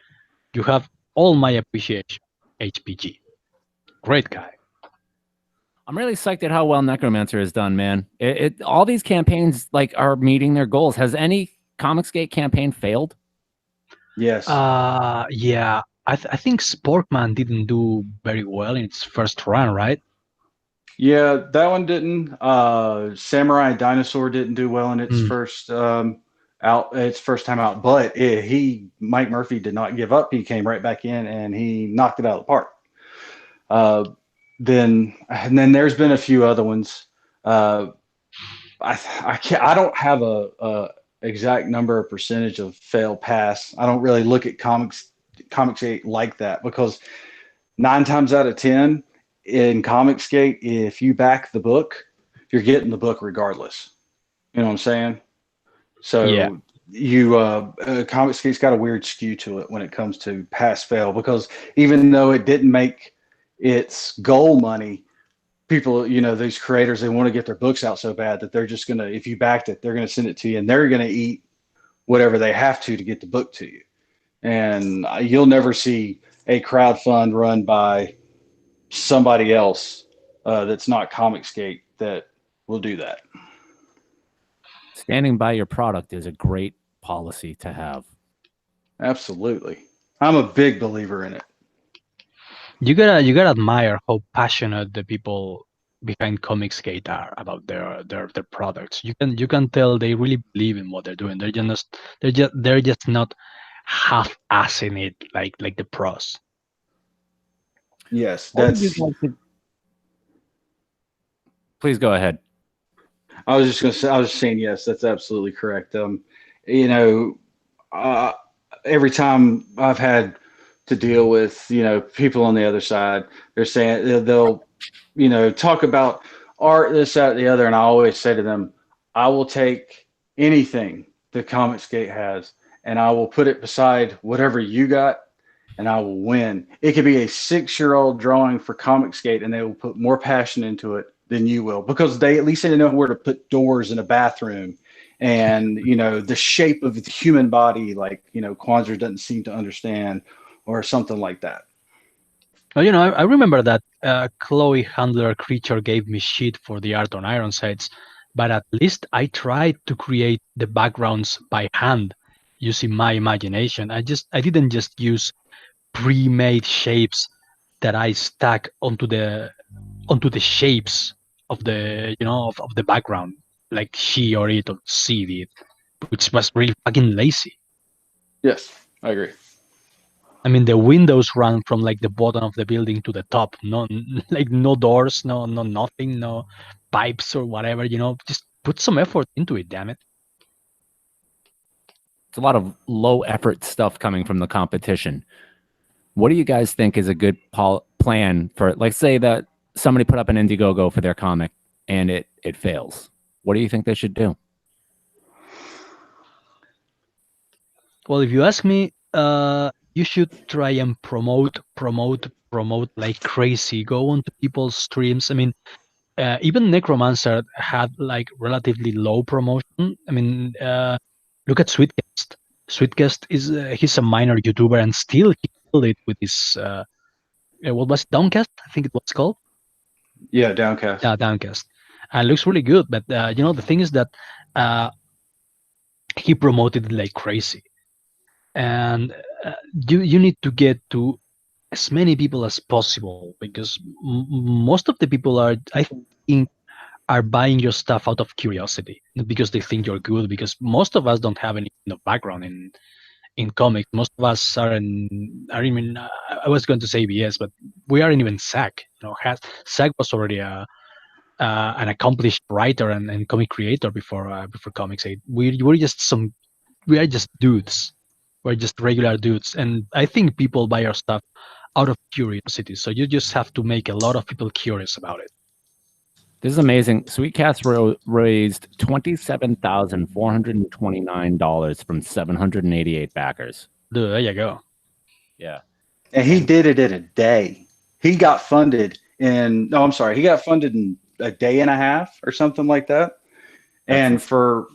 You have all my appreciation, HPG. Great guy. I'm really psyched at how well Necromancer has done, man. All these campaigns are meeting their goals. Has any Comicsgate campaign failed? Yes. Yeah. I think Sporkman didn't do very well in its first run, right? Yeah, that one didn't. Samurai Dinosaur didn't do well in its first time out, but Mike Murphy did not give up. He came right back in and he knocked it out of the park. Then there's been a few other ones. I don't have a exact number or percentage of fail pass. I don't really look at Comicsgate like that because 9 times out of 10 in Comicsgate, if you back the book, you're getting the book regardless. You know what I'm saying? So yeah. Comicsgate's got a weird skew to it when it comes to pass fail because even though it didn't make its goal money, people, these creators, they want to get their books out so bad that they're just gonna, if you backed it, they're gonna send it to you and they're gonna eat whatever they have to get the book to you. And you'll never see a crowdfund run by somebody else that's not Comicsgate that will do that. Standing by your product is a great policy to have. Absolutely. I'm a big believer in it. You gotta admire how passionate the people behind Comicsgate are about their products. You can tell they really believe in what they're doing. They're just not half-assing it like the pros. Yes, Please go ahead. I was just saying yes, that's absolutely correct. Every time I've had to deal with, people on the other side, they're saying they'll talk about art, this, that, the other, and I always say to them, I will take anything that Comicsgate has, and I will put it beside whatever you got, and I will win. It could be a 6-year-old drawing for Comicsgate, and they will put more passion into it than you will, because they at least they know where to put doors in a bathroom, and the shape of the human body, like Kwanzaa doesn't seem to understand, or something like that. Well, I remember that Chloe Handler Creature gave me shit for the art on Ironsides, but at least I tried to create the backgrounds by hand using my imagination. I didn't just use pre-made shapes that I stack onto the shapes of the of the background, like she or it or C did, which was really fucking lazy. Yes, I agree. I mean, the windows run from like the bottom of the building to the top. No, like no doors, no nothing, no pipes or whatever. Just put some effort into it. Damn it. It's a lot of low effort stuff coming from the competition. What do you guys think is a good plan for, like, say that somebody put up an Indiegogo for their comic and it fails? What do you think they should do? Well, if you ask me, you should try and promote like crazy. Go onto people's streams. I mean, even Necromancer had like relatively low promotion. I mean, look at Sweetcast. Sweetcast he's a minor YouTuber, and still he killed it with his what was it, Downcast? I think it was called. Yeah, Downcast. Yeah, Downcast. And looks really good. But the thing is that he promoted it like crazy, and you need to get to as many people as possible, because most of the people I think are buying your stuff out of curiosity, not because they think you're good. Because most of us don't have any background in comics. Most of us aren't even. I was going to say BS, but we aren't even SAG. SAG was already an accomplished writer and comic creator before Comics 8. We are just dudes. We're just regular dudes, and I think people buy our stuff out of curiosity. So you just have to make a lot of people curious about it. This is amazing. Sweetcast raised $27,429 from 788 backers. Dude, there you go. Yeah. And he did it in a day. He got funded in a day and a half or something like that. And for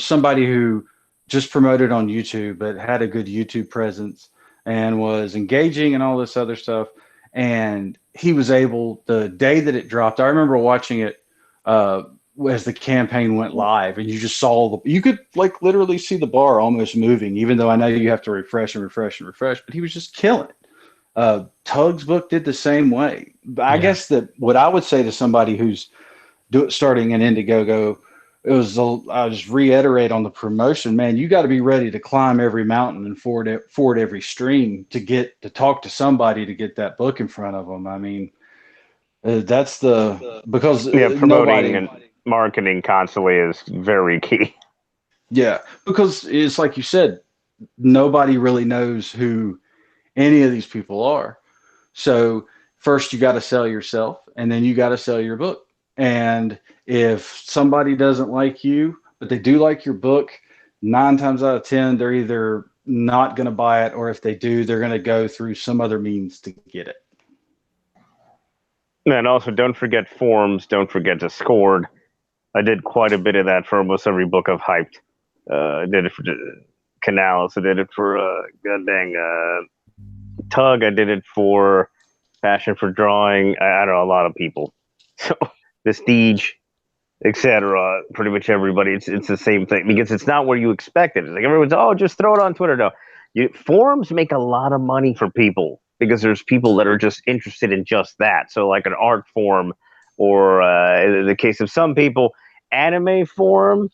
somebody who just promoted on YouTube but had a good YouTube presence and was engaging and all this other stuff, and he was able, the day that it dropped, I remember watching it as the campaign went live, and you just saw you could like literally see the bar almost moving, even though I know you have to refresh, but he was just killing it. Tug's book did the same way. I guess that what I would say to somebody who's starting an Indiegogo, I'll just reiterate on the promotion, man. You got to be ready to climb every mountain and ford every stream to get to talk to somebody to get that book in front of them. I mean, that's because promoting and marketing constantly is very key. Yeah, because it's like you said, nobody really knows who any of these people are. So first you got to sell yourself, and then you got to sell your book. And if somebody doesn't like you, but they do like your book, 9 times out of 10, they're either not going to buy it, or if they do, they're going to go through some other means to get it. And also, don't forget forums. Don't forget Discord. I did quite a bit of that for almost every book I've hyped. I did it for Canals. I did it for Tug. I did it for Passion for Drawing. I don't know, a lot of people. So Vestige, etc. Pretty much everybody. It's the same thing, because it's not where you expect it. It's like everyone's, just throw it on Twitter. No, forums make a lot of money for people, because there's people that are just interested in just that. So like an art forum, or in the case of some people, anime forum,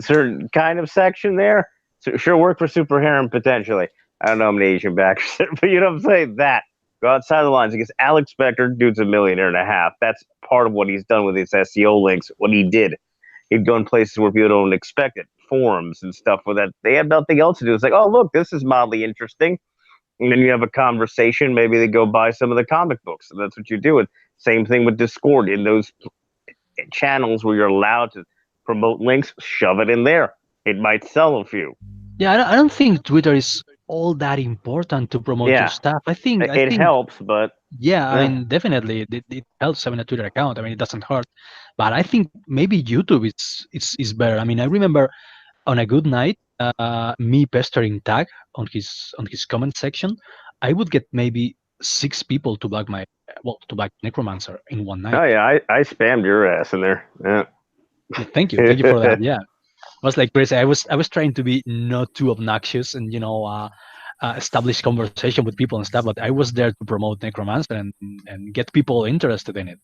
certain kind of section there. So sure, work for Super Harem potentially. I don't know how many Asian backers, but you know what I'm saying? That. Go outside the lines. Because Alex Becker, dude's $1.5 million. That's part of what he's done with his SEO links. What he did, he'd go in places where people don't expect it, forums and stuff where that they have nothing else to do. It's like, oh look, this is mildly interesting, and then you have a conversation. Maybe they go buy some of the comic books. And that's what you do. And same thing with Discord. In those channels where you're allowed to promote links, shove it in there. It might sell a few. Yeah, I don't think Twitter is all that important to promote your Yeah. stuff. I think It helps, but yeah, I yeah. mean, definitely it helps having a Twitter account. I mean, it doesn't hurt, but I think maybe YouTube is better. I mean, I remember on a good night, me pestering Tag on his comment section, I would get maybe 6 people to block to block Necromancer in one night. Oh yeah, I spammed your ass in there. Yeah. Yeah, thank you for that. Yeah, was like crazy. I was trying to be not too obnoxious and establish conversation with people and stuff, but I was there to promote Necromancer and get people interested in it.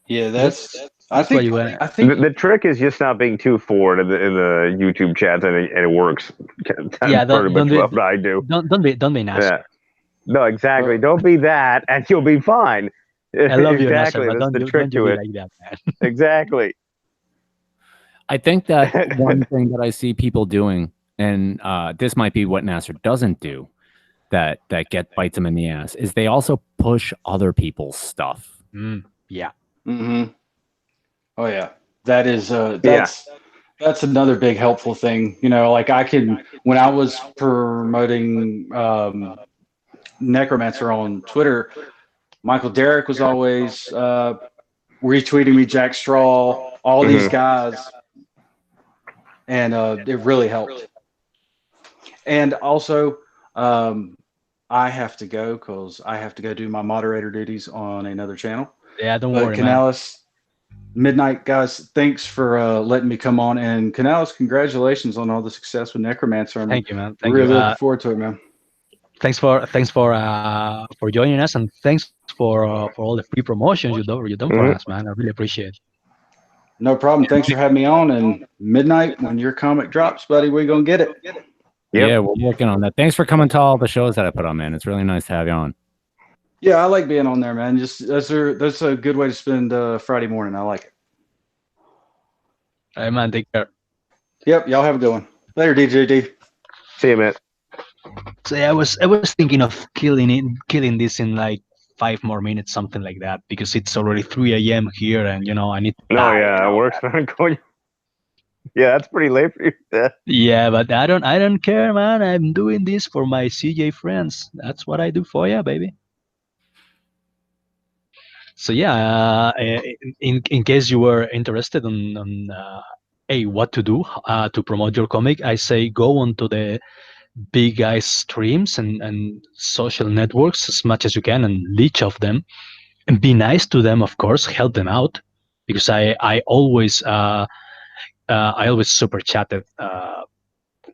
Yeah, That's why you went. I think The trick is just not being too forward in the YouTube chats, and it works. Yeah, That's pretty much what I do. don't be nasty. Yeah. No, exactly. uh, Don't be that, and you'll be fine. I love you, Nasser, Exactly. but That's the trick don't you to be it. like that, man. Exactly. I think that one thing that I see people doing, and this might be what Nasser doesn't do, that bites him in the ass, is they also push other people's stuff. Yeah. mm-hmm. Oh yeah, that is Yeah. that's another big helpful thing. You know, like when I was promoting Necromancer on Twitter, Michael Derrick was always retweeting me, Jack Straw, all these guys, and it really helped. And also, I have to go because I have to go do my moderator duties on another channel. Yeah, don't But worry, man. Canales, Midnight guys, thanks for letting me come on. And Canales, congratulations on all the success with Necromancer. I'm Thank you, man. Thank really you. looking forward to it, man. Thanks for joining us, and thanks for all the free promotions you done for us, man. I really appreciate it. No problem. Thanks for having me on. And Midnight, when your comic drops, buddy, we're gonna get it. Yep. Yeah, we're working on that. Thanks for coming to all the shows that I put on, man. It's really nice to have you on. Yeah, I like being on there, man. Just that's a good way to spend Friday morning. I like it. All right, man. Take care. Yep, y'all have a good one. Later, DJD. See you, man. So yeah, I was thinking of killing this in like 5 more minutes, something like that, because it's already 3 a.m. here, and I need to No, die, yeah, it works. Yeah, that's pretty late for you. Yeah. Yeah, but I don't care, man. I'm doing this for my CJ friends. That's what I do for you, baby. So yeah, in case you were interested on what to do to promote your comic, I say go onto the big guys streams and social networks as much as you can and leech off them and be nice to them, of course, help them out, because I always super chatted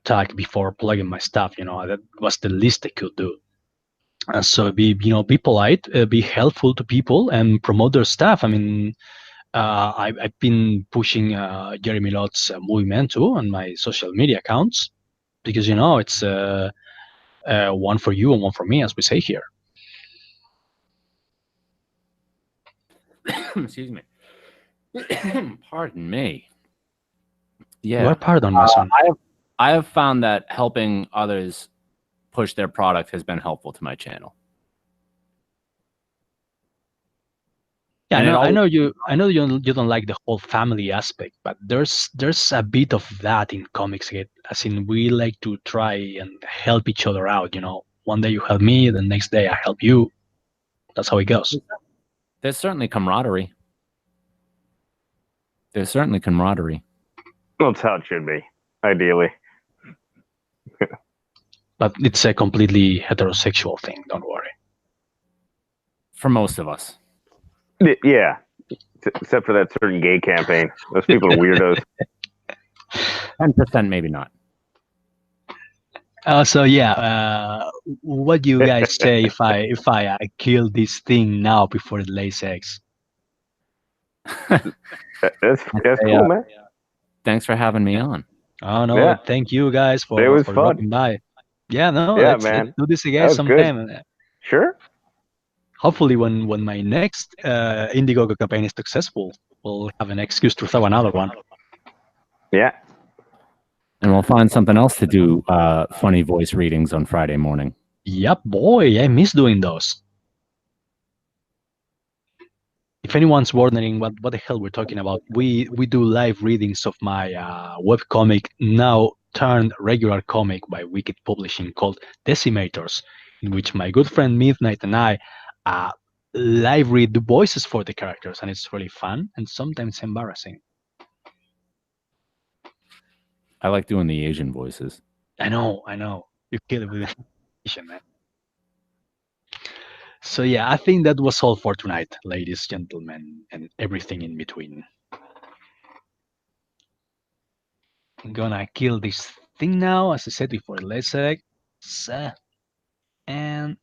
Tag before plugging my stuff. That was the least I could do. So be polite, be helpful to people, and promote their stuff. I mean, I've been pushing Jeremy Lott's Movimento on my social media accounts, because it's one for you and one for me, as we say here. Excuse me. Pardon me. Yeah. You are pardon, my son. I have found that helping others push their product has been helpful to my channel. Yeah, And I know you don't like the whole family aspect, but there's a bit of that in comics. As in, we like to try and help each other out. One day you help me, the next day I help you. That's how it goes. There's certainly camaraderie. There's certainly camaraderie. That's how it should be, ideally. But it's a completely heterosexual thing. Don't worry. For most of us. Yeah, except for that certain gay campaign. Those people are weirdos. 10%, maybe not. So yeah, what do you guys say if I kill this thing now before it lays eggs? That's cool, man. Thanks for having me on. Oh no, Yeah. thank you guys for It was fun. dropping by. Yeah, no, Yeah, let's do this That again was sometime. Sure. Hopefully, when my next Indiegogo campaign is successful, we'll have an excuse to throw another one. Yeah. And we'll find something else to do funny voice readings on Friday morning. Yep, boy, I miss doing those. if anyone's wondering what the hell we're talking about, we do live readings of my web comic, now turned regular comic by Wicked Publishing, called Decimators, in which my good friend Midnight and I uh, live read the voices for the characters, and it's really fun and sometimes embarrassing. I like doing the Asian voices. I know. You kill it with animation, man. So yeah, I think that was all for tonight, ladies, gentlemen, and everything in between. I'm gonna kill this thing now, as I said before. Let's and